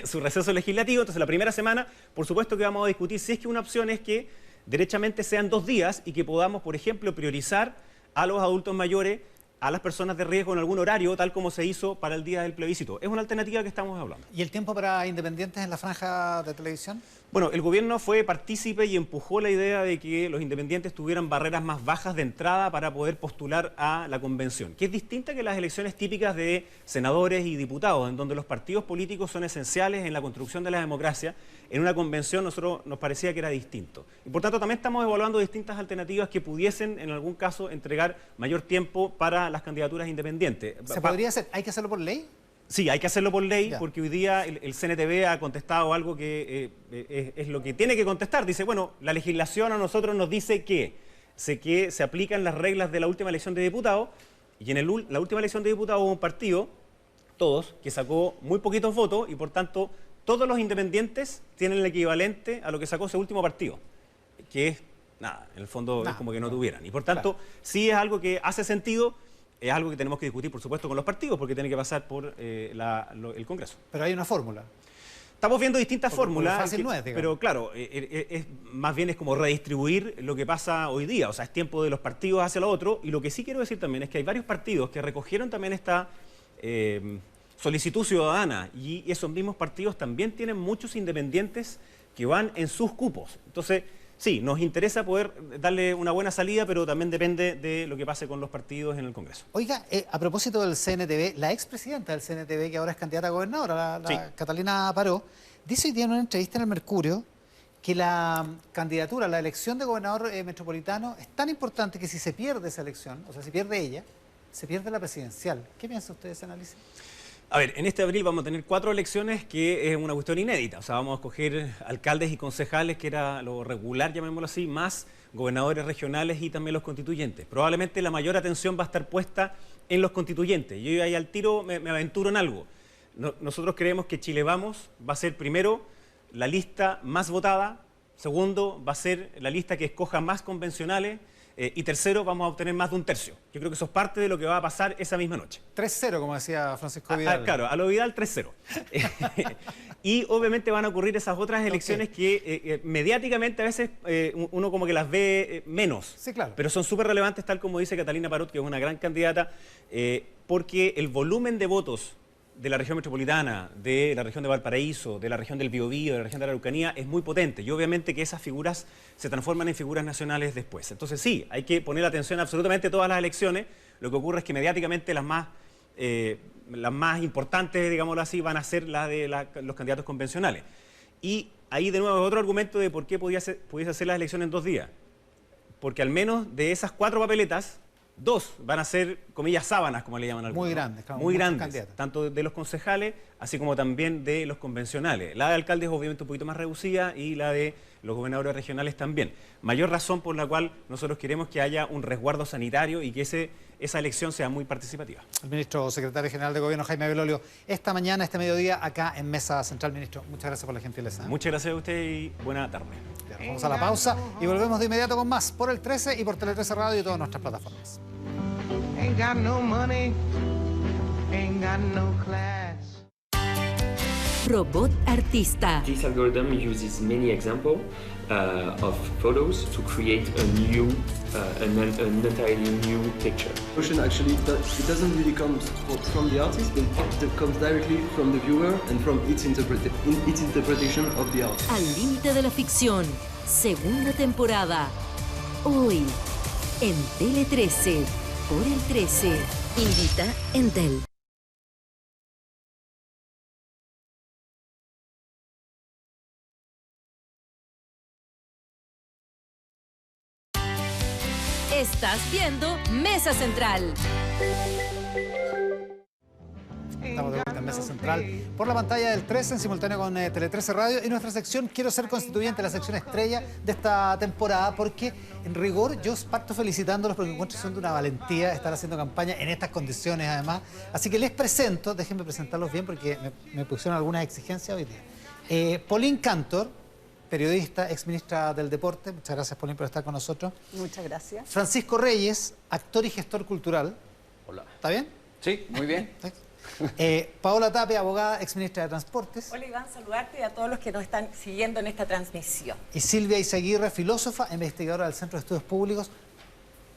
su receso legislativo. Entonces, la primera semana, por supuesto que vamos a discutir si es que una opción es que derechamente sean 2 días y que podamos, por ejemplo, priorizar a los adultos mayores, a las personas de riesgo en algún horario, tal como se hizo para el día del plebiscito. Es una alternativa que estamos hablando. ¿Y el tiempo para independientes en la franja de televisión? Bueno, el gobierno fue partícipe y empujó la idea de que los independientes tuvieran barreras más bajas de entrada para poder postular a la convención, que es distinta que las elecciones típicas de senadores y diputados, en donde los partidos políticos son esenciales en la construcción de la democracia. En una convención nosotros nos parecía que era distinto. Y por tanto también estamos evaluando distintas alternativas que pudiesen, en algún caso, entregar mayor tiempo para las candidaturas independientes. ¿Se podría hacer? ¿Hay que hacerlo por ley? Sí, hay que hacerlo por ley, Ya. porque hoy día el CNTV ha contestado algo que es lo que tiene que contestar. Dice, bueno, la legislación a nosotros nos dice que se aplican las reglas de la última elección de diputados, y en la última elección de diputados hubo un partido, todos, que sacó muy poquitos votos, y por tanto todos los independientes tienen el equivalente a lo que sacó ese último partido, que es nada, en el fondo es como que no tuvieran. Y por tanto, sí es algo que hace sentido. Es algo que tenemos que discutir, por supuesto, con los partidos, porque tiene que pasar por el Congreso. Pero hay una fórmula. Estamos viendo distintas fórmulas, fácil no es, digamos. pero claro, más bien es como redistribuir lo que pasa hoy día. O sea, es tiempo de los partidos hacia lo otro. Y lo que sí quiero decir también es que hay varios partidos que recogieron también esta solicitud ciudadana. Y esos mismos partidos también tienen muchos independientes que van en sus cupos. Entonces, sí, nos interesa poder darle una buena salida, pero también depende de lo que pase con los partidos en el Congreso. Oiga, a propósito del CNTV, la expresidenta del CNTV, que ahora es candidata a gobernadora, Sí. Catalina Paró, dice hoy día en una entrevista en el Mercurio que la candidatura, la elección de gobernador metropolitano es tan importante que si se pierde esa elección, o sea, si pierde ella, se pierde la presidencial. ¿Qué piensa usted de ese análisis? A ver, en este abril vamos a tener 4 elecciones, que es una cuestión inédita. O sea, vamos a escoger alcaldes y concejales, que era lo regular, llamémoslo así, más gobernadores regionales y también los constituyentes. Probablemente la mayor atención va a estar puesta en los constituyentes. Yo ahí al tiro me aventuro en algo. Nosotros creemos que Chile Vamos va a ser, primero, la lista más votada. Segundo, va a ser la lista que escoja más convencionales. Y tercero, vamos a obtener más de 1/3. Yo creo que eso es parte de lo que va a pasar esa misma noche. 3-0, como decía Francisco Vidal. Claro, a lo Vidal 3-0. Y obviamente van a ocurrir esas otras elecciones que mediáticamente a veces uno como que las ve menos. Sí, claro. Pero son súper relevantes, tal como dice Catalina Parot, que es una gran candidata, porque el volumen de votos de la región metropolitana, de la región de Valparaíso, de la región del Biobío, de la región de la Araucanía, es muy potente. Y obviamente que esas figuras se transforman en figuras nacionales después. Entonces sí, hay que poner atención a absolutamente todas las elecciones. Lo que ocurre es que mediáticamente las más importantes, digámoslo así, van a ser las de los candidatos convencionales. Y ahí de nuevo otro argumento de por qué pudiese hacer las elecciones en 2 días. Porque al menos de esas 4 papeletas, 2 van a ser, comillas, sábanas, como le llaman algunos. Muy grandes, claro. Muy grandes, tanto de los concejales, así como también de los convencionales. La de alcaldes obviamente un poquito más reducida y la de los gobernadores regionales también. Mayor razón por la cual nosotros queremos que haya un resguardo sanitario y que esa elección sea muy participativa. El ministro secretario general de Gobierno, Jaime Belolio, esta mañana, este mediodía, acá en Mesa Central. Ministro, muchas gracias por la gentileza. Muchas gracias a usted y buena tarde. Bien, vamos a la pausa y volvemos de inmediato con más por el 13 y por Tele 13 Radio y todas nuestras plataformas. Ain't got no money, ain't got no class. Robot Artista. This algorithm uses many examples of photos to create an entirely new picture. Actually, it doesn't really come from the artist, but it comes directly from the viewer and from its interpretation of the art. Al límite de la ficción, segunda temporada. Hoy, en Tele 13, por el 13. Invita Entel. Estás viendo Mesa Central. Estamos de vuelta en Mesa Central por la pantalla del 13 en simultáneo con Tele 13 Radio y nuestra sección Quiero ser constituyente, la sección estrella de esta temporada, porque en rigor yo parto felicitándolos porque encuentro que son de una valentía estar haciendo campaña en estas condiciones además. Así que les presento, déjenme presentarlos bien porque me pusieron algunas exigencias hoy día. Pauline Cantor, periodista, exministra del Deporte. Muchas gracias, Pauline, por estar con nosotros. Muchas gracias. Francisco Reyes, actor y gestor cultural. Hola. ¿Está bien? Sí, muy bien. Paola Tapia, abogada, exministra de Transportes. Hola, Iván, saludarte y a todos los que nos están siguiendo en esta transmisión. Y Silvia Izaguirre, filósofa, investigadora del Centro de Estudios Públicos.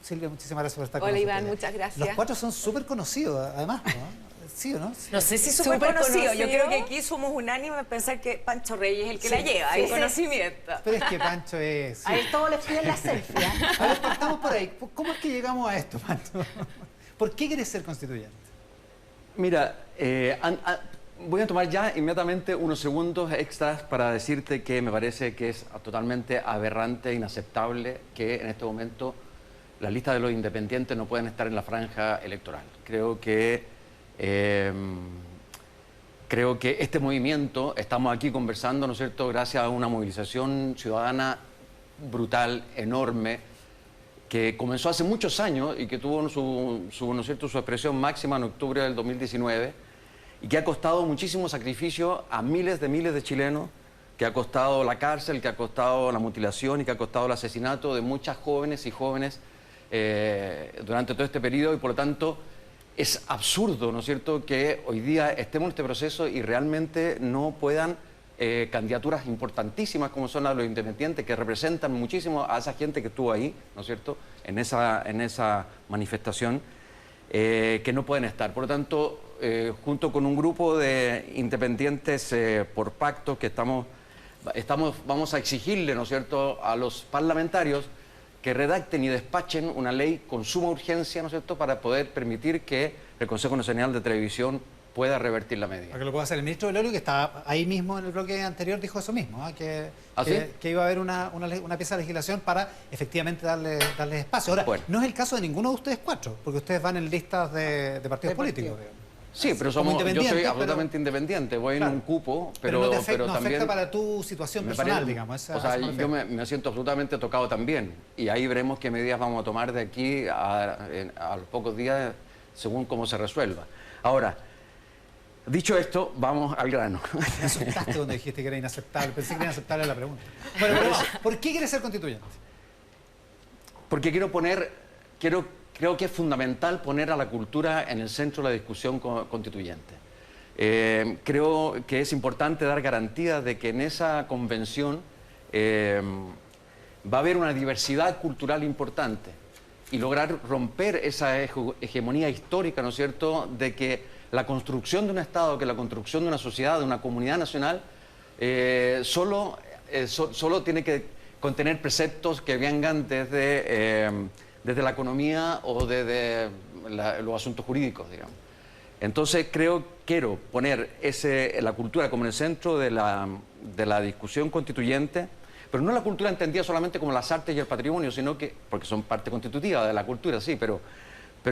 Silvia, muchísimas gracias por estar con nosotros. Hola, Iván, muchas gracias. Los 4 son súper conocidos, además, ¿no? ¿Sí o no? No sé si súper conocido. Yo creo que aquí somos unánimes en pensar que Pancho Reyes es el que la lleva, hay conocimiento. Pero es que Pancho es... Sí. A él todos les piden la selfie. A ver, partamos por ahí. ¿Cómo es que llegamos a esto, Pancho? ¿Por qué quieres ser constituyente? Mira, voy a tomar ya inmediatamente unos segundos extras para decirte que me parece que es totalmente aberrante e inaceptable que en este momento las listas de los independientes no puedan estar en la franja electoral. Creo que este movimiento, estamos aquí conversando, ¿no es cierto?, gracias a una movilización ciudadana brutal, enorme, que comenzó hace muchos años y que tuvo ¿no es cierto?, su expresión máxima en octubre del 2019 y que ha costado muchísimo sacrificio a miles de chilenos, que ha costado la cárcel, que ha costado la mutilación y que ha costado el asesinato de muchas jóvenes y jóvenes durante todo este periodo y por lo tanto es absurdo, ¿no es cierto?, que hoy día estemos en este proceso y realmente no puedan candidaturas importantísimas como son las de los independientes, que representan muchísimo a esa gente que estuvo ahí, ¿no es cierto?, en esa manifestación, que no pueden estar. Por lo tanto, junto con un grupo de independientes por pacto que vamos a exigirle, ¿no es cierto?, a los parlamentarios que redacten y despachen una ley con suma urgencia, ¿no es cierto?, para poder permitir que el Consejo Nacional de Televisión pueda revertir la medida. Para que lo pueda hacer el ministro Belolio, que estaba ahí mismo en el bloque anterior, dijo eso mismo, ¿eh? que iba a haber una pieza de legislación para efectivamente darle espacio. Ahora, bueno, no es el caso de ninguno de ustedes 4, porque ustedes van en listas de partidos políticos. Sí, pero yo soy absolutamente independiente, voy en un cupo, pero no también afecta para tu situación personal, digamos. O sea, yo me siento absolutamente tocado también, y ahí veremos qué medidas vamos a tomar de aquí a los pocos días, según cómo se resuelva. Ahora, dicho esto, vamos al grano. Me asustaste cuando dijiste que era inaceptable, pensé que era inaceptable la pregunta. Bueno, pero ¿por qué quieres ser constituyente? Porque creo que es fundamental poner a la cultura en el centro de la discusión constituyente. Creo que es importante dar garantía de que en esa convención va a haber una diversidad cultural importante y lograr romper esa hegemonía histórica, ¿no es cierto?, de que la construcción de un Estado, que la construcción de una sociedad, de una comunidad nacional, solo tiene que contener preceptos que vengan desde la economía o desde los asuntos jurídicos, digamos. Entonces quiero poner la cultura como en el centro de la discusión constituyente, pero no la cultura entendida solamente como las artes y el patrimonio, sino que, porque son parte constitutiva de la cultura, sí, pero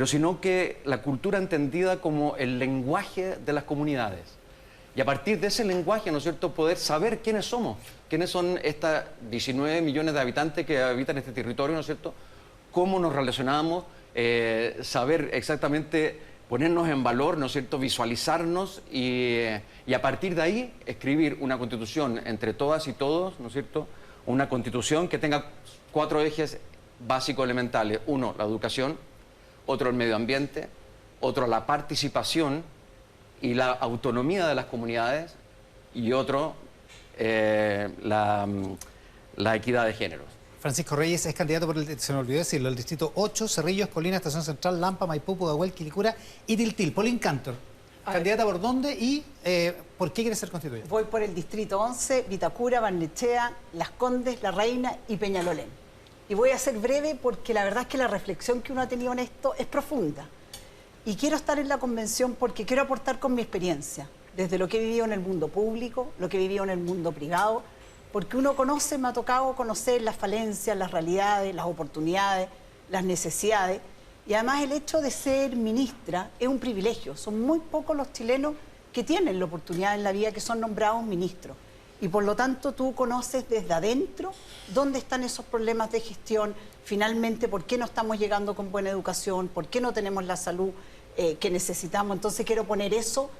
sino que la cultura entendida como el lenguaje de las comunidades. Y a partir de ese lenguaje, ¿no es cierto?, poder saber quiénes somos, quiénes son estas 19 millones de habitantes que habitan este territorio, ¿no es cierto?, cómo nos relacionamos, saber exactamente ponernos en valor, ¿no es cierto?, visualizarnos y a partir de ahí escribir una constitución entre todas y todos, ¿no es cierto?, una constitución que tenga 4 ejes básicos elementales. 1, la educación; otro, el medio ambiente; otro, la participación y la autonomía de las comunidades; y otro, la equidad de géneros. Francisco Reyes es candidato por se me olvidó decirlo, el distrito 8, Cerrillos, Colina, Estación Central, Lampa, Maipú, Pudahuel, Quilicura y Tiltil. Pauline Cantor, ¿candidata por dónde y por qué quiere ser constituyente? Voy por el distrito 11, Vitacura, Barnechea, Las Condes, La Reina y Peñalolén. Y voy a ser breve porque la verdad es que la reflexión que uno ha tenido en esto es profunda. Y quiero estar en la convención porque quiero aportar con mi experiencia, desde lo que he vivido en el mundo público, lo que he vivido en el mundo privado, porque uno conoce, me ha tocado conocer las falencias, las realidades, las oportunidades, las necesidades. Y además el hecho de ser ministra es un privilegio. Son muy pocos los chilenos que tienen la oportunidad en la vida que son nombrados ministros. Y por lo tanto tú conoces desde adentro dónde están esos problemas de gestión, finalmente por qué no estamos llegando con buena educación, por qué no tenemos la salud que necesitamos. Entonces quiero poner eso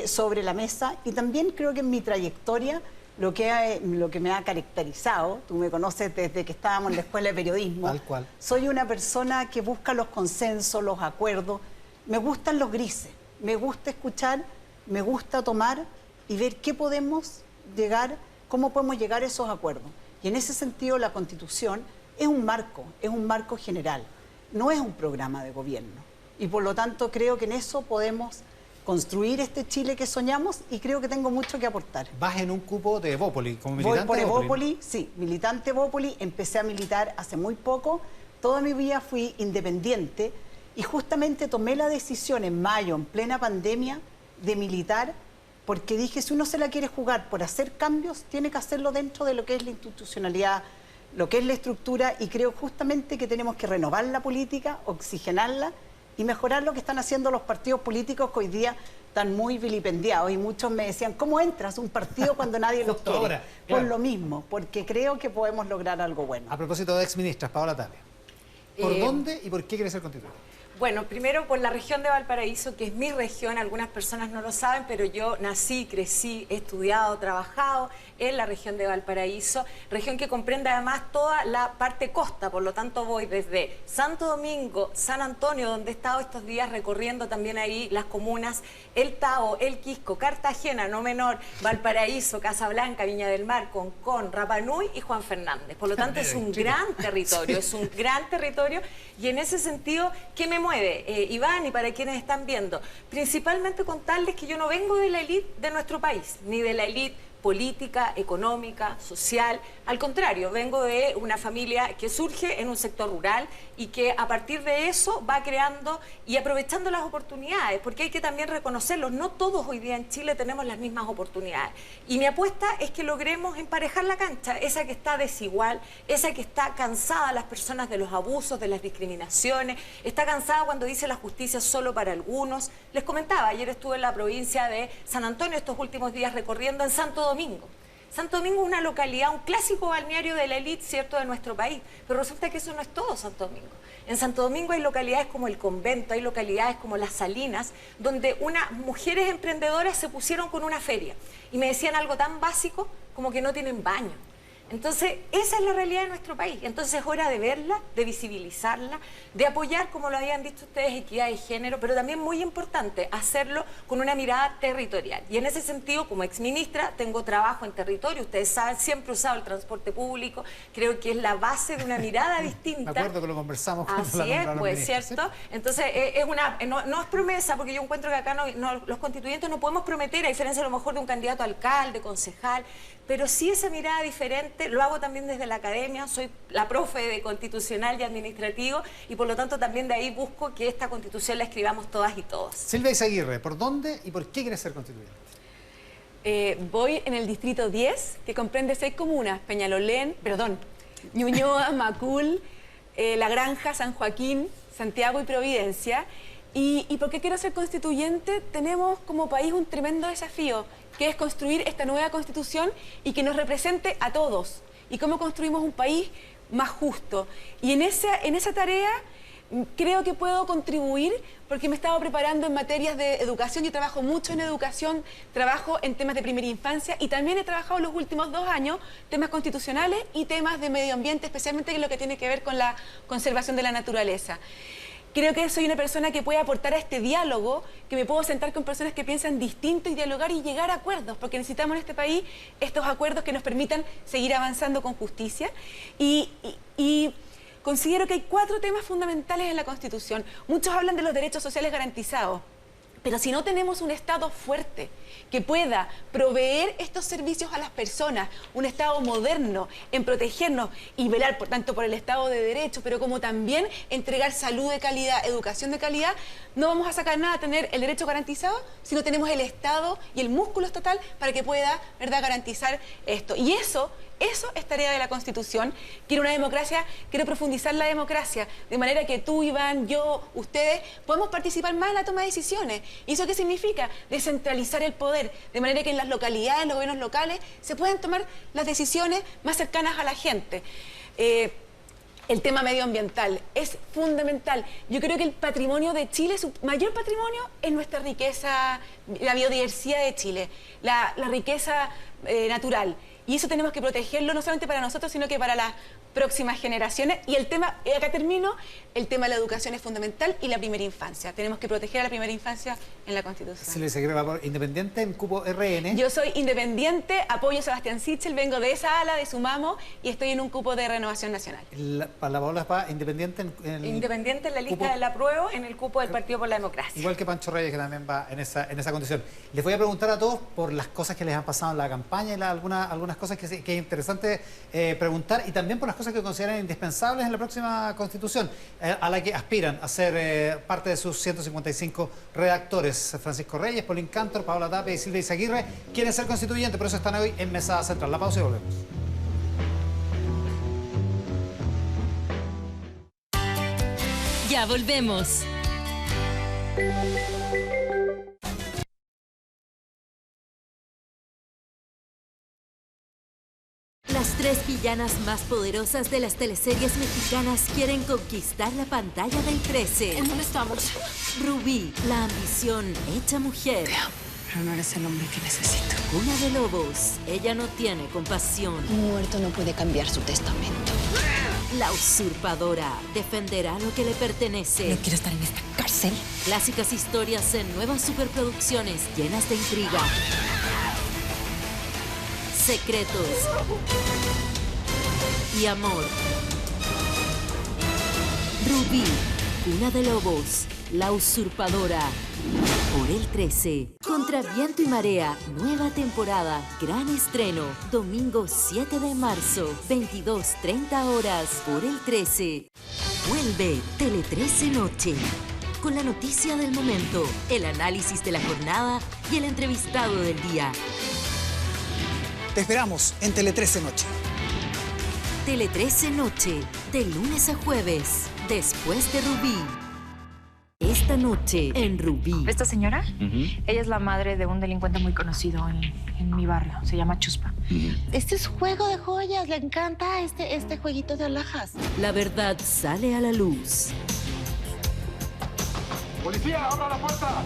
sobre la mesa y también creo que en mi trayectoria lo que me ha caracterizado, tú me conoces desde que estábamos en la escuela de periodismo, tal cual. Soy una persona que busca los consensos, los acuerdos, me gustan los grises, me gusta escuchar, me gusta tomar y ver qué podemos llegar, cómo podemos llegar a esos acuerdos. Y en ese sentido la Constitución es un marco general, no es un programa de gobierno. Y por lo tanto creo que en eso podemos construir este Chile que soñamos y creo que tengo mucho que aportar. ¿Vas en un cupo de Evópoli como militante? Voy por Evópoli, sí, militante Evópoli. Empecé a militar hace muy poco. Toda mi vida fui independiente y justamente tomé la decisión en mayo, en plena pandemia, de militar porque dije, si uno se la quiere jugar por hacer cambios, tiene que hacerlo dentro de lo que es la institucionalidad, lo que es la estructura, y creo justamente que tenemos que renovar la política, oxigenarla y mejorar lo que están haciendo los partidos políticos que hoy día están muy vilipendiados. Y muchos me decían, ¿cómo entras a un partido cuando nadie los quiere? Ahora, claro. Por lo mismo, porque creo que podemos lograr algo bueno. A propósito de exministras, Paola Tapia, ¿por dónde y por qué quiere ser constituyente? Bueno, primero por la región de Valparaíso, que es mi región, algunas personas no lo saben, pero yo nací, crecí, he estudiado, trabajado en la región de Valparaíso, región que comprende además toda la parte costa, por lo tanto voy desde Santo Domingo, San Antonio, donde he estado estos días recorriendo también ahí las comunas, El Tao, El Quisco, Cartagena, no menor, Valparaíso, Casablanca, Viña del Mar, Concón, Rapa Nui y Juan Fernández. Por lo tanto es un gran territorio, es un gran territorio, y en ese sentido, ¿qué me mueve, Iván, y para quienes están viendo? Principalmente contarles que yo no vengo de la élite de nuestro país, ni de la élite política, económica, social. Al contrario, vengo de una familia que surge en un sector rural y que a partir de eso va creando y aprovechando las oportunidades, porque hay que también reconocerlo, no todos hoy día en Chile tenemos las mismas oportunidades. Y mi apuesta es que logremos emparejar la cancha, esa que está desigual, esa que está cansada las personas de los abusos, de las discriminaciones, está cansada cuando dice la justicia solo para algunos. Les comentaba, ayer estuve en la provincia de San Antonio estos últimos días recorriendo en Santo Domingo. Santo Domingo es una localidad, un clásico balneario de la élite, ¿cierto?, de nuestro país, pero resulta que eso no es todo Santo Domingo. En Santo Domingo hay localidades como El Convento, hay localidades como Las Salinas, donde unas mujeres emprendedoras se pusieron con una feria y me decían algo tan básico como que no tienen baño. Entonces, esa es la realidad de nuestro país. Entonces, es hora de verla, de visibilizarla, de apoyar, como lo habían dicho ustedes, equidad de género, pero también muy importante, hacerlo con una mirada territorial. Y en ese sentido, como exministra, tengo trabajo en territorio. Ustedes saben, siempre he usado el transporte público. Creo que es la base de una mirada distinta. Me acuerdo que lo conversamos con Así es, pues, ¿cierto? ¿Sí? Entonces, no es promesa, porque yo encuentro que acá los constituyentes no podemos prometer, a diferencia a lo mejor de un candidato a alcalde, concejal, pero sí esa mirada diferente. Lo hago también desde la academia, soy la profe de constitucional y administrativo, y por lo tanto también de ahí busco que esta constitución la escribamos todas y todos. Silvia Izaguirre, ¿por dónde y por qué quieres ser constituyente? Voy en el distrito 10, que comprende 6 comunas: Ñuñoa, Macul, La Granja, San Joaquín, Santiago y Providencia. ¿Y por qué quiero ser constituyente? Tenemos como país un tremendo desafío, que es construir esta nueva constitución y que nos represente a todos. Y cómo construimos un país más justo. Y en esa tarea creo que puedo contribuir, porque me he estado preparando en materias de educación. Yo trabajo mucho en educación, trabajo en temas de primera infancia, y también he trabajado los últimos 2 años temas constitucionales y temas de medio ambiente, especialmente en lo que tiene que ver con la conservación de la naturaleza. Creo que soy una persona que puede aportar a este diálogo, que me puedo sentar con personas que piensan distinto y dialogar y llegar a acuerdos, porque necesitamos en este país estos acuerdos que nos permitan seguir avanzando con justicia. Y considero que hay 4 temas fundamentales en la Constitución. Muchos hablan de los derechos sociales garantizados, pero si no tenemos un Estado fuerte que pueda proveer estos servicios a las personas, un Estado moderno en protegernos y velar tanto por el Estado de Derecho, pero como también entregar salud de calidad, educación de calidad, no vamos a sacar nada a tener el derecho garantizado si no tenemos el Estado y el músculo estatal para que pueda, ¿verdad?, garantizar esto. Y eso es tarea de la Constitución. Quiero una democracia, quiero profundizar la democracia, de manera que tú, Iván, yo, ustedes, podamos participar más en la toma de decisiones. ¿Y eso qué significa? Descentralizar el poder, de manera que en las localidades, en los gobiernos locales, se puedan tomar las decisiones más cercanas a la gente. El tema medioambiental es fundamental. Yo creo que el patrimonio de Chile, su mayor patrimonio es nuestra riqueza, la biodiversidad de Chile, la riqueza natural. Y eso tenemos que protegerlo no solamente para nosotros, sino que para las próximas generaciones. Y el tema, acá termino, el tema de la educación es fundamental, y la primera infancia. Tenemos que proteger a la primera infancia en la Constitución. Silvia Izaguirre, independiente en cupo RN. Yo soy independiente, apoyo a Sebastián Sichel, vengo de esa ala, de Sumamo, y estoy en un cupo de Renovación Nacional. La Paola Espada, independiente independiente en la lista del apruebo, en el cupo del Partido por la Democracia. Igual que Pancho Reyes, que también va en esa condición. Les voy a preguntar a todos por las cosas que les han pasado en la campaña y algunas cosas que es interesante preguntar, y también por las cosas que consideran indispensables en la próxima Constitución, a la que aspiran a ser parte de sus 155 redactores. Francisco Reyes, Paulín Cantor, Paola Tapia y Silvia Izaguirre quieren ser constituyentes, por eso están hoy en Mesa Central. La pausa y volvemos. Ya volvemos. Las 3 villanas más poderosas de las teleseries mexicanas quieren conquistar la pantalla del 13. ¿En dónde estamos? Rubí, la ambición hecha mujer. Te amo, pero no eres el hombre que necesito. Cuna de lobos, ella no tiene compasión. Un muerto no puede cambiar su testamento. La usurpadora defenderá lo que le pertenece. ¿No quiero estar en esta cárcel? Clásicas historias en nuevas superproducciones llenas de intriga, secretos y amor. Rubí, Cuna de lobos, la usurpadora. Por el 13. Contra viento y marea, nueva temporada, gran estreno. Domingo 7 de marzo, 22:30 horas. Por el 13. Vuelve Tele 13 Noche. Con la noticia del momento, el análisis de la jornada y el entrevistado del día. Te esperamos en Tele 13 Noche. Tele 13 Noche, de lunes a jueves, después de Rubí. Esta noche en Rubí. ¿Esta señora? Ella es la madre de un delincuente muy conocido en mi barrio. Se llama Chuspa. Este es juego de joyas. Le encanta este jueguito de alhajas. La verdad sale a la luz. ¡Policía, abra la puerta!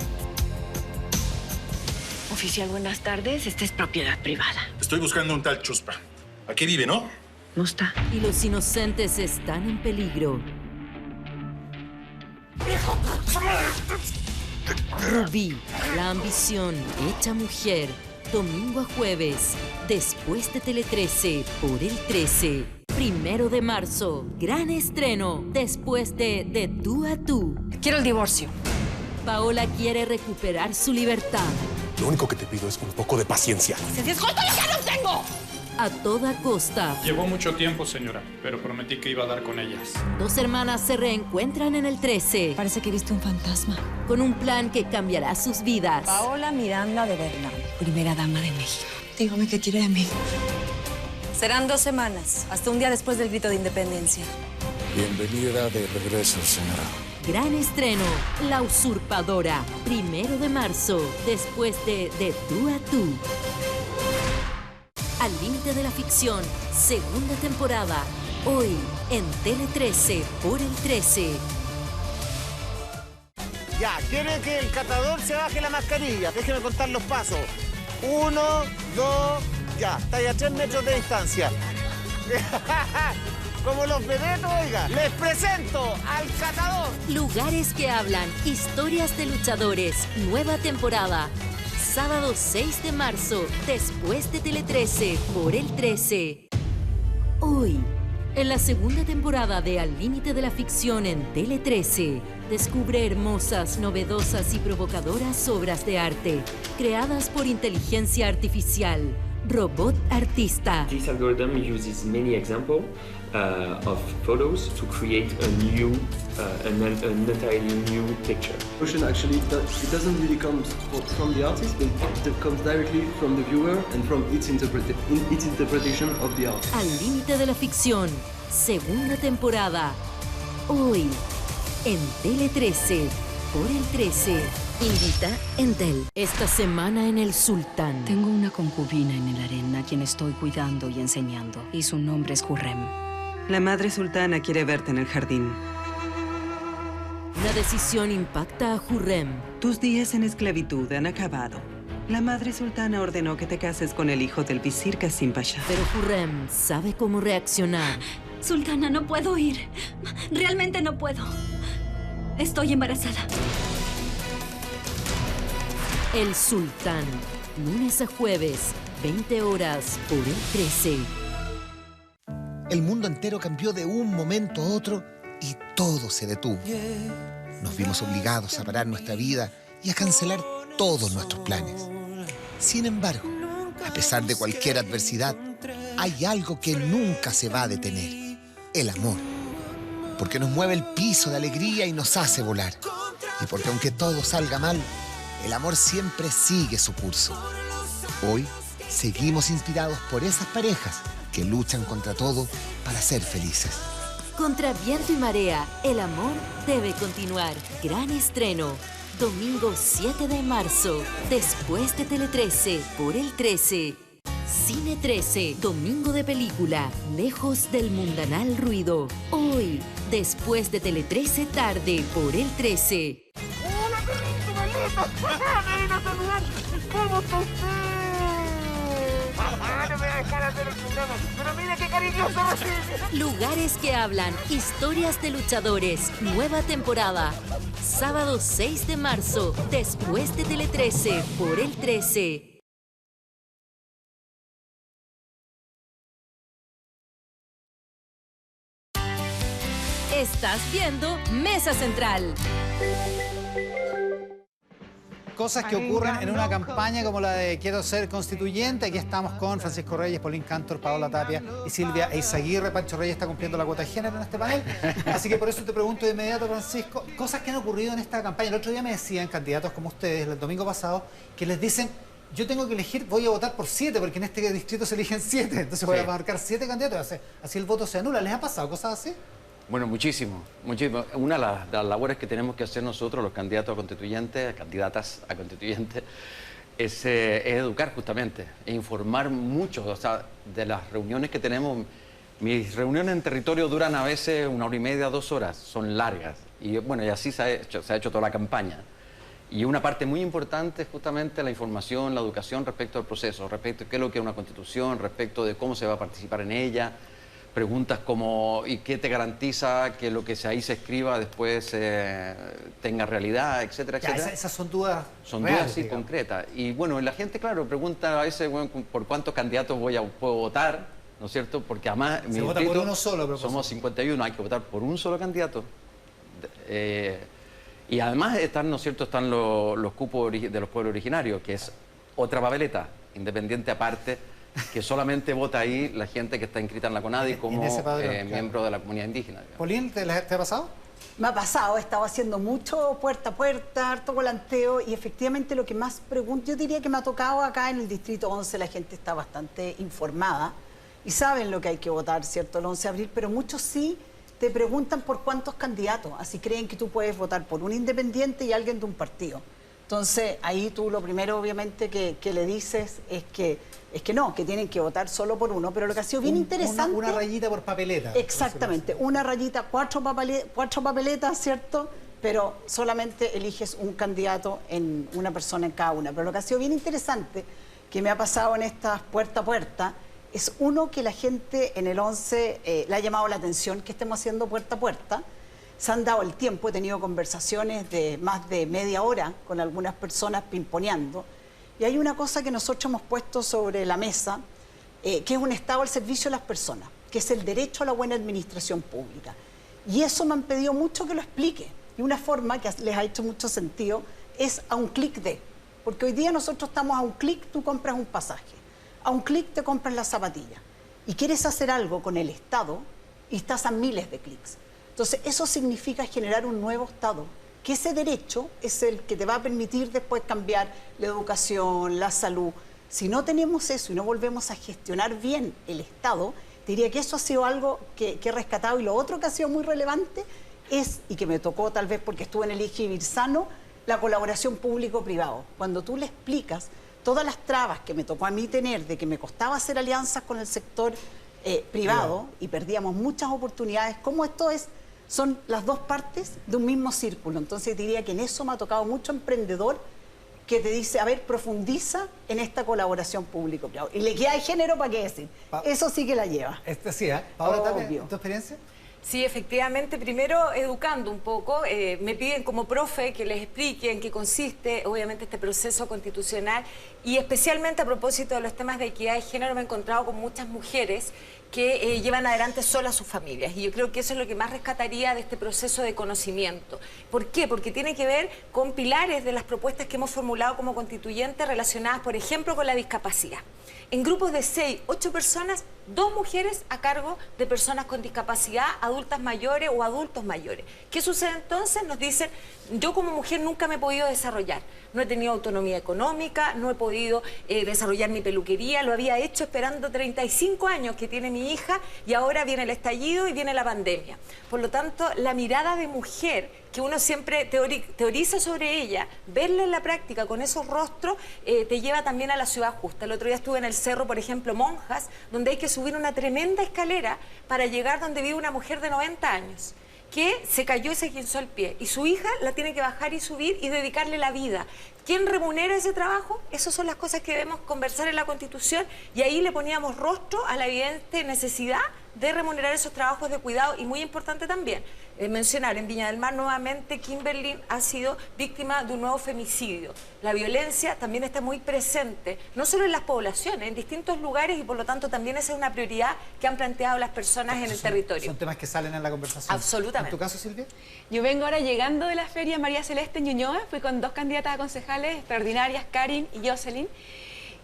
Oficial, buenas tardes. Esta es propiedad privada. Estoy buscando un tal Chuspa. Aquí vive, ¿no? No está. Y los inocentes están en peligro. Rubí, la ambición hecha mujer. Domingo a jueves, después de Tele 13, por el 13. 1 de marzo, gran estreno, después de Tú a Tú. Quiero el divorcio. Paola quiere recuperar su libertad. Lo único que te pido es un poco de paciencia. ¡Disculpa, ya no tengo! A toda costa. Llevó mucho tiempo, señora, pero prometí que iba a dar con ellas. Dos hermanas se reencuentran en el 13. Parece que viste un fantasma. Con un plan que cambiará sus vidas. Paola Miranda de Bernal, primera dama de México. Dígame qué quiere de mí. Serán 2 semanas, hasta un día después del grito de independencia. Bienvenida de regreso, señora. Gran estreno, La Usurpadora. 1 de marzo, después de Tú a Tú. Al límite de la ficción, segunda temporada. Hoy, en Tele 13, por el 13. Ya, quiere que el catador se baje la mascarilla. Déjeme contar los pasos. 1, 2, ya. Está ahí a 3 metros de distancia. Como los bebetos, oiga. Les presento al catador. Lugares que hablan, historias de luchadores, nueva temporada. Sábado 6 de marzo, después de Tele 13, por el 13. Hoy, en la segunda temporada de Al límite de la ficción en Tele 13, descubre hermosas, novedosas y provocadoras obras de arte, creadas por inteligencia artificial. Robot artista. This algorithm uses many examples of photos to create an entirely new picture. Emotion actually, it doesn't really come from the artist, but it comes directly from the viewer and from its interpretation of the art. Al límite de la ficción, segunda temporada. Hoy, en Tele 13, por el 13. Invita Entel. Esta semana en El Sultán. Tengo una concubina en el harén a quien estoy cuidando y enseñando, y su nombre es Hurrem. La madre sultana quiere verte en el jardín. La decisión impacta a Hurrem. Tus días en esclavitud han acabado. La madre sultana ordenó que te cases con el hijo del visir Qasim Pasha. Pero Hurrem sabe cómo reaccionar. Sultana, no puedo ir. Realmente no puedo. Estoy embarazada. El Sultán, lunes a jueves, 20 horas, por el 13. El mundo entero cambió de un momento a otro y todo se detuvo. Nos vimos obligados a parar nuestra vida y a cancelar todos nuestros planes. Sin embargo, a pesar de cualquier adversidad, hay algo que nunca se va a detener: el amor. Porque nos mueve el piso de alegría y nos hace volar. Y porque aunque todo salga mal, el amor siempre sigue su curso. Hoy seguimos inspirados por esas parejas que luchan contra todo para ser felices. Contra viento y marea, el amor debe continuar. Gran estreno, domingo 7 de marzo, después de Tele 13, por el 13. Cine 13, domingo de película, lejos del mundanal ruido. Hoy, después de Tele 13 tarde, por el 13. ¡Ven a saludar! ¿Cómo está usted? No me voy a dejar hacer el programa, pero mira qué cariñoso recibe. Lugares que hablan, historias de luchadores, nueva temporada. Sábado 6 de marzo, después de Tele 13, por el 13. Estás viendo Mesa Central. Cosas que ocurren en una campaña como la de Quiero ser constituyente. Aquí estamos con Francisco Reyes, Paulín Cantor, Paola Tapia y Silvia Eizaguirre. Pancho Reyes está cumpliendo la cuota de género en este panel. Así que por eso te pregunto de inmediato, Francisco, cosas que han ocurrido en esta campaña. El otro día me decían candidatos como ustedes, el domingo pasado, que les dicen: yo tengo que elegir, voy a votar por 7, porque en este distrito se eligen 7. Entonces voy a marcar 7 candidatos, así el voto se anula. ¿Les ha pasado cosas así? Bueno, muchísimo, muchísimo. Una de las labores que tenemos que hacer nosotros, los candidatos a constituyentes, candidatas a constituyentes, es educar justamente, e informar mucho. O sea, de las reuniones que tenemos, mis reuniones en territorio duran a veces 1 hora y media, 2 horas, son largas. Y bueno, y así se ha hecho toda la campaña. Y una parte muy importante es justamente la información, la educación respecto al proceso, respecto a qué es lo que es una constitución, respecto de cómo se va a participar en ella. Preguntas como ¿y qué te garantiza que lo que ahí se escriba después tenga realidad, etcétera, etcétera? Esas son dudas Son reales, dudas, sí, digamos. concretas. Y bueno, la gente, claro, pregunta a veces bueno, por cuántos candidatos puedo votar, ¿no es cierto? Porque además Se vota por uno solo, a propósito. somos 51, hay que votar por un solo candidato. Y además están, ¿no es cierto?, están los cupos de los pueblos originarios, que es otra papeleta, independiente aparte, que solamente vota ahí la gente que está inscrita en la CONADI como miembro de la comunidad indígena. Polín, ¿te ha pasado? Me ha pasado, he estado haciendo mucho puerta a puerta, harto volanteo y efectivamente lo que más pregunto, yo diría que me ha tocado acá en el Distrito 11, la gente está bastante informada y saben lo que hay que votar, ¿cierto?, el 11 de abril, pero muchos sí te preguntan por cuántos candidatos, así creen que tú puedes votar por un independiente y alguien de un partido. Entonces, ahí tú lo primero, obviamente, que le dices es que no, que tienen que votar solo por uno, pero lo que ha sido bien interesante... Una rayita por papeleta. Exactamente, una rayita, cuatro papeletas, ¿cierto? Pero solamente eliges un candidato en una persona en cada una. Pero lo que ha sido bien interesante, que me ha pasado en estas puerta a puerta, es uno que la gente en el 11 le ha llamado la atención que estemos haciendo puerta a puerta. Se han dado el tiempo, he tenido conversaciones de más de media hora con algunas personas pimponeando. Y hay una cosa que nosotros hemos puesto sobre la mesa, que es un Estado al servicio de las personas, que es el derecho a la buena administración pública. Y eso me han pedido mucho que lo explique. Y una forma que les ha hecho mucho sentido es a un clic de. Porque hoy día nosotros estamos a un clic, tú compras un pasaje. A un clic te compras la zapatilla. Y quieres hacer algo con el Estado y estás a miles de clics. Entonces, eso significa generar un nuevo Estado, que ese derecho es el que te va a permitir después cambiar la educación, la salud. Si no tenemos eso y no volvemos a gestionar bien el Estado, diría que eso ha sido algo que he rescatado. Y lo otro que ha sido muy relevante es, y que me tocó tal vez porque estuve en el IGI Vivir Sano, la colaboración público-privado. Cuando tú le explicas todas las trabas que me tocó a mí tener, de que me costaba hacer alianzas con el sector privado y perdíamos muchas oportunidades, como esto son las dos partes de un mismo círculo. Entonces diría que en eso me ha tocado mucho emprendedor que te dice, a ver, profundiza en esta colaboración público-privado. Y le queda de género, ¿para qué decir? Eso sí que la lleva. Sí, ¿eh? Paola, también, ¿tu experiencia? Sí, efectivamente, primero educando un poco, me piden como profe que les explique en qué consiste obviamente este proceso constitucional y especialmente a propósito de los temas de equidad de género me he encontrado con muchas mujeres que llevan adelante solas sus familias y yo creo que eso es lo que más rescataría de este proceso de conocimiento. ¿Por qué? Porque tiene que ver con pilares de las propuestas que hemos formulado como constituyentes relacionadas, por ejemplo, con la discapacidad. En grupos de 6, 8 personas, 2 mujeres a cargo de personas con discapacidad, adultas mayores o adultos mayores. ¿Qué sucede entonces? Nos dicen, yo como mujer nunca me he podido desarrollar. No he tenido autonomía económica, no he podido desarrollar mi peluquería, lo había hecho esperando 35 años que tiene mi hija y ahora viene el estallido y viene la pandemia. Por lo tanto, la mirada de mujer que uno siempre teoriza sobre ella, verla en la práctica con esos rostros, te lleva también a la ciudad justa. El otro día estuve en el cerro, por ejemplo, Monjas, donde hay que subir una tremenda escalera para llegar donde vive una mujer de 90 años, que se cayó y se quinzó el pie. Y su hija la tiene que bajar y subir y dedicarle la vida. ¿Quién remunera ese trabajo? Esas son las cosas que debemos conversar en la Constitución y ahí le poníamos rostro a la evidente necesidad de remunerar esos trabajos de cuidado y muy importante también mencionar en Viña del Mar nuevamente Kimberly ha sido víctima de un nuevo femicidio. La violencia también está muy presente, no solo en las poblaciones, en distintos lugares y por lo tanto también esa es una prioridad que han planteado las personas en el territorio. Son temas que salen en la conversación. Absolutamente. ¿En tu caso, Silvia? Yo vengo ahora llegando de la feria María Celeste en Ñuñoa, fui con 2 candidatas a concejales extraordinarias, Karin y Jocelyn.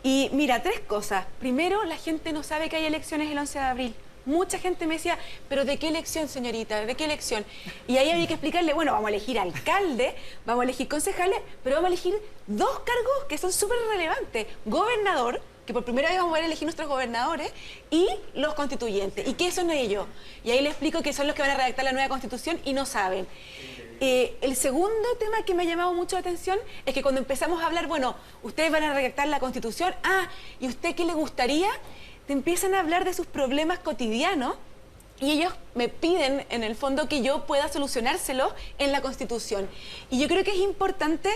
Y mira, 3 cosas. Primero, la gente no sabe que hay elecciones el 11 de abril. Mucha gente me decía, ¿pero de qué elección, señorita? ¿De qué elección? Y ahí había que explicarle, bueno, vamos a elegir alcalde, vamos a elegir concejales, pero vamos a elegir 2 cargos que son súper relevantes. Gobernador, que por primera vez vamos a elegir nuestros gobernadores, y los constituyentes. ¿Y qué son ellos? Y ahí les explico que son los que van a redactar la nueva constitución y no saben. El segundo tema que me ha llamado mucho la atención es que cuando empezamos a hablar, bueno, ustedes van a redactar la constitución, ¿y usted qué le gustaría? Te empiezan a hablar de sus problemas cotidianos y ellos me piden, en el fondo, que yo pueda solucionárselos en la Constitución. Y yo creo que es importante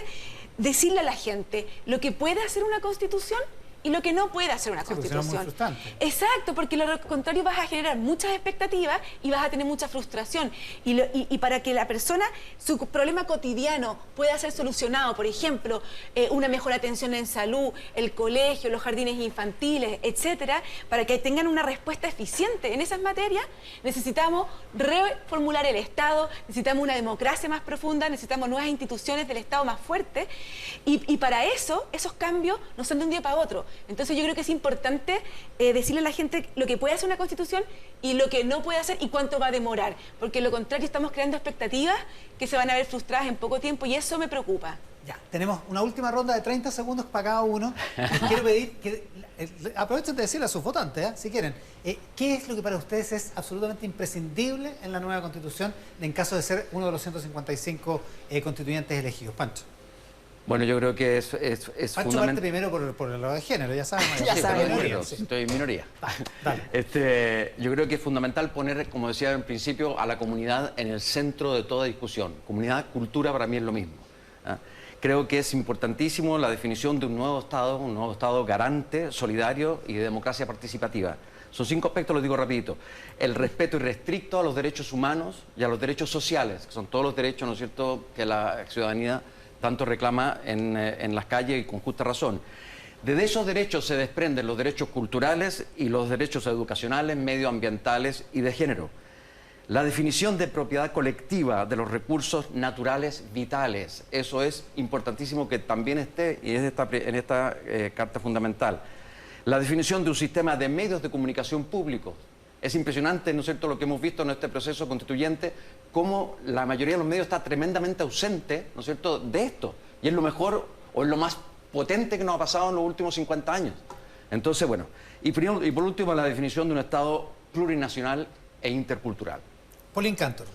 decirle a la gente lo que puede hacer una constitución y lo que no puede hacer una constitución. Muy frustrante. Exacto, porque lo contrario vas a generar muchas expectativas y vas a tener mucha frustración. Y para que la persona, su problema cotidiano pueda ser solucionado, por ejemplo, una mejor atención en salud, el colegio, los jardines infantiles, etcétera, para que tengan una respuesta eficiente en esas materias, necesitamos reformular el Estado, necesitamos una democracia más profunda, necesitamos nuevas instituciones del Estado más fuertes, y para eso, esos cambios no son de un día para otro. Entonces yo creo que es importante decirle a la gente lo que puede hacer una constitución y lo que no puede hacer y cuánto va a demorar, porque lo contrario estamos creando expectativas que se van a ver frustradas en poco tiempo y eso me preocupa. Ya, tenemos una última ronda de 30 segundos para cada uno. Quiero pedir que aprovechen de decirle a sus votantes, si quieren, ¿qué es lo que para ustedes es absolutamente imprescindible en la nueva constitución en caso de ser uno de los 155 constituyentes elegidos? Pancho. Bueno, yo creo que es Pancho parte primero por lo de género, ya saben. Ya saben, estoy en minoría. Dale. Yo creo que es fundamental poner, como decía en principio, a la comunidad en el centro de toda discusión. Comunidad, cultura, para mí es lo mismo. Creo que es importantísimo la definición de un nuevo Estado garante, solidario y de democracia participativa. Son 5 aspectos, los digo rapidito. El respeto irrestricto a los derechos humanos y a los derechos sociales, que son todos los derechos, ¿no es cierto?, que la ciudadanía tanto reclama en las calles y con justa razón. De esos derechos se desprenden los derechos culturales y los derechos educacionales, medioambientales y de género. La definición de propiedad colectiva de los recursos naturales vitales, eso es importantísimo que también esté y es en esta Carta Fundamental. La definición de un sistema de medios de comunicación públicos. Es impresionante, ¿no es cierto?, lo que hemos visto en este proceso constituyente, cómo la mayoría de los medios está tremendamente ausente, ¿no es cierto?, de esto. Y es lo mejor o es lo más potente que nos ha pasado en los últimos 50 años. Entonces, bueno, y por último, la definición de un Estado plurinacional e intercultural. Pauline Cantor.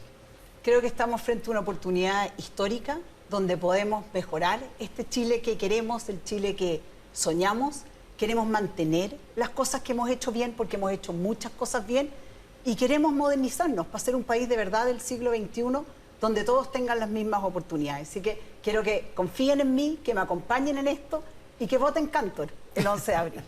Creo que estamos frente a una oportunidad histórica donde podemos mejorar este Chile que queremos, el Chile que soñamos. Queremos mantener las cosas que hemos hecho bien, porque hemos hecho muchas cosas bien, y queremos modernizarnos para ser un país de verdad del siglo XXI, donde todos tengan las mismas oportunidades. Así que quiero que confíen en mí, que me acompañen en esto y que voten Cantor el 11 de abril.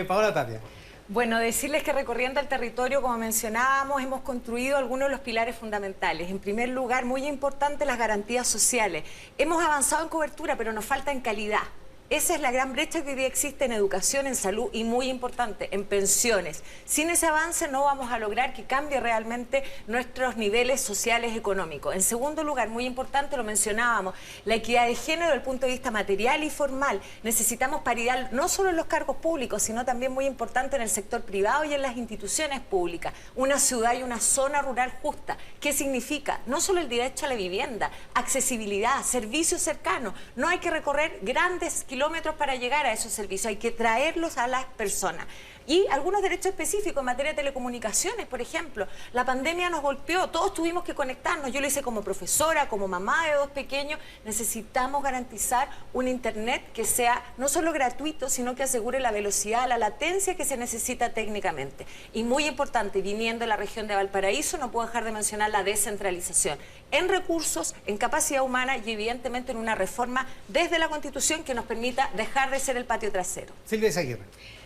Paola Tapia. Bueno, decirles que recorriendo el territorio, como mencionábamos, hemos construido algunos de los pilares fundamentales. En primer lugar, muy importante, las garantías sociales. Hemos avanzado en cobertura, pero nos falta en calidad. Esa es la gran brecha que hoy día existe en educación, en salud y, muy importante, en pensiones. Sin ese avance no vamos a lograr que cambie realmente nuestros niveles sociales económicos. En segundo lugar, muy importante, lo mencionábamos, la equidad de género desde el punto de vista material y formal. Necesitamos paridad no solo en los cargos públicos, sino también muy importante en el sector privado y en las instituciones públicas. Una ciudad y una zona rural justa. ¿Qué significa? No solo el derecho a la vivienda, accesibilidad, servicios cercanos. No hay que recorrer grandes kilómetros para llegar a esos servicios, hay que traerlos a las personas. Y algunos derechos específicos en materia de telecomunicaciones, por ejemplo. La pandemia nos golpeó, todos tuvimos que conectarnos. Yo lo hice como profesora, como mamá de 2 pequeños. Necesitamos garantizar un internet que sea no solo gratuito, sino que asegure la velocidad, la latencia que se necesita técnicamente. Y muy importante, viniendo de la región de Valparaíso, no puedo dejar de mencionar la descentralización en recursos, en capacidad humana y evidentemente en una reforma desde la Constitución que nos permita dejar de ser el patio trasero. Silvia Izaguirre.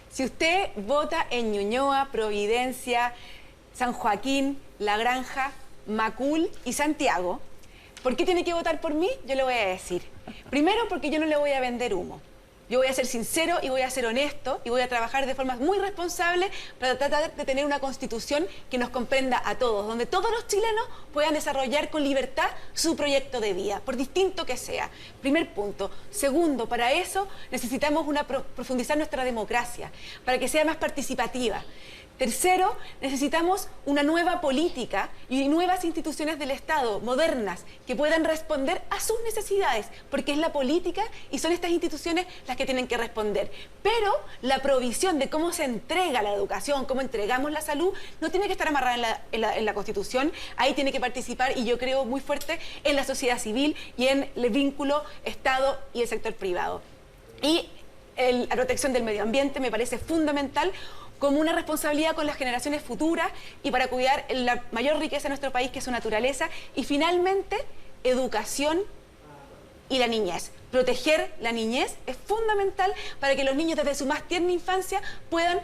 Si usted vota en Ñuñoa, Providencia, San Joaquín, La Granja, Macul y Santiago, ¿por qué tiene que votar por mí? Yo le voy a decir. Primero, porque yo no le voy a vender humo. Yo voy a ser sincero y voy a ser honesto y voy a trabajar de forma muy responsable para tratar de tener una constitución que nos comprenda a todos, donde todos los chilenos puedan desarrollar con libertad su proyecto de vida, por distinto que sea. Primer punto. Segundo, para eso necesitamos profundizar nuestra democracia, para que sea más participativa. Tercero, necesitamos una nueva política y nuevas instituciones del Estado, modernas, que puedan responder a sus necesidades, porque es la política y son estas instituciones las que tienen que responder. Pero la provisión de cómo se entrega la educación, cómo entregamos la salud, no tiene que estar amarrada en la Constitución. Ahí tiene que participar, y yo creo muy fuerte, en la sociedad civil y en el vínculo Estado y el sector privado. Y la protección del medio ambiente me parece fundamental, como una responsabilidad con las generaciones futuras y para cuidar la mayor riqueza de nuestro país, que es su naturaleza. Y finalmente, educación y la niñez. Proteger la niñez es fundamental para que los niños desde su más tierna infancia puedan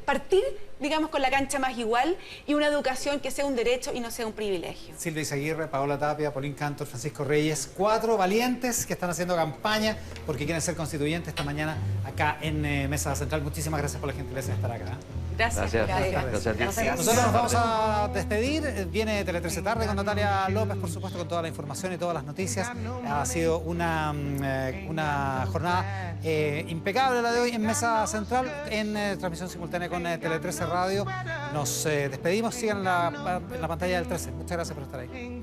partir, digamos, con la cancha más igual y una educación que sea un derecho y no sea un privilegio. Silvia Izaguirre, Paola Tapia, Paulín Cantor, Francisco Reyes, 4 valientes que están haciendo campaña porque quieren ser constituyentes esta mañana acá en Mesa Central. Muchísimas gracias por la gentileza de estar acá. Gracias. Gracias. Nosotros nos vamos a despedir. Viene Tele 13 Tarde con Natalia López, por supuesto, con toda la información y todas las noticias. Ha sido una jornada impecable la de hoy en Mesa Central, en transmisión simultánea con Tele 13 Radio. Nos despedimos. Sigan en la pantalla del 13. Muchas gracias por estar ahí.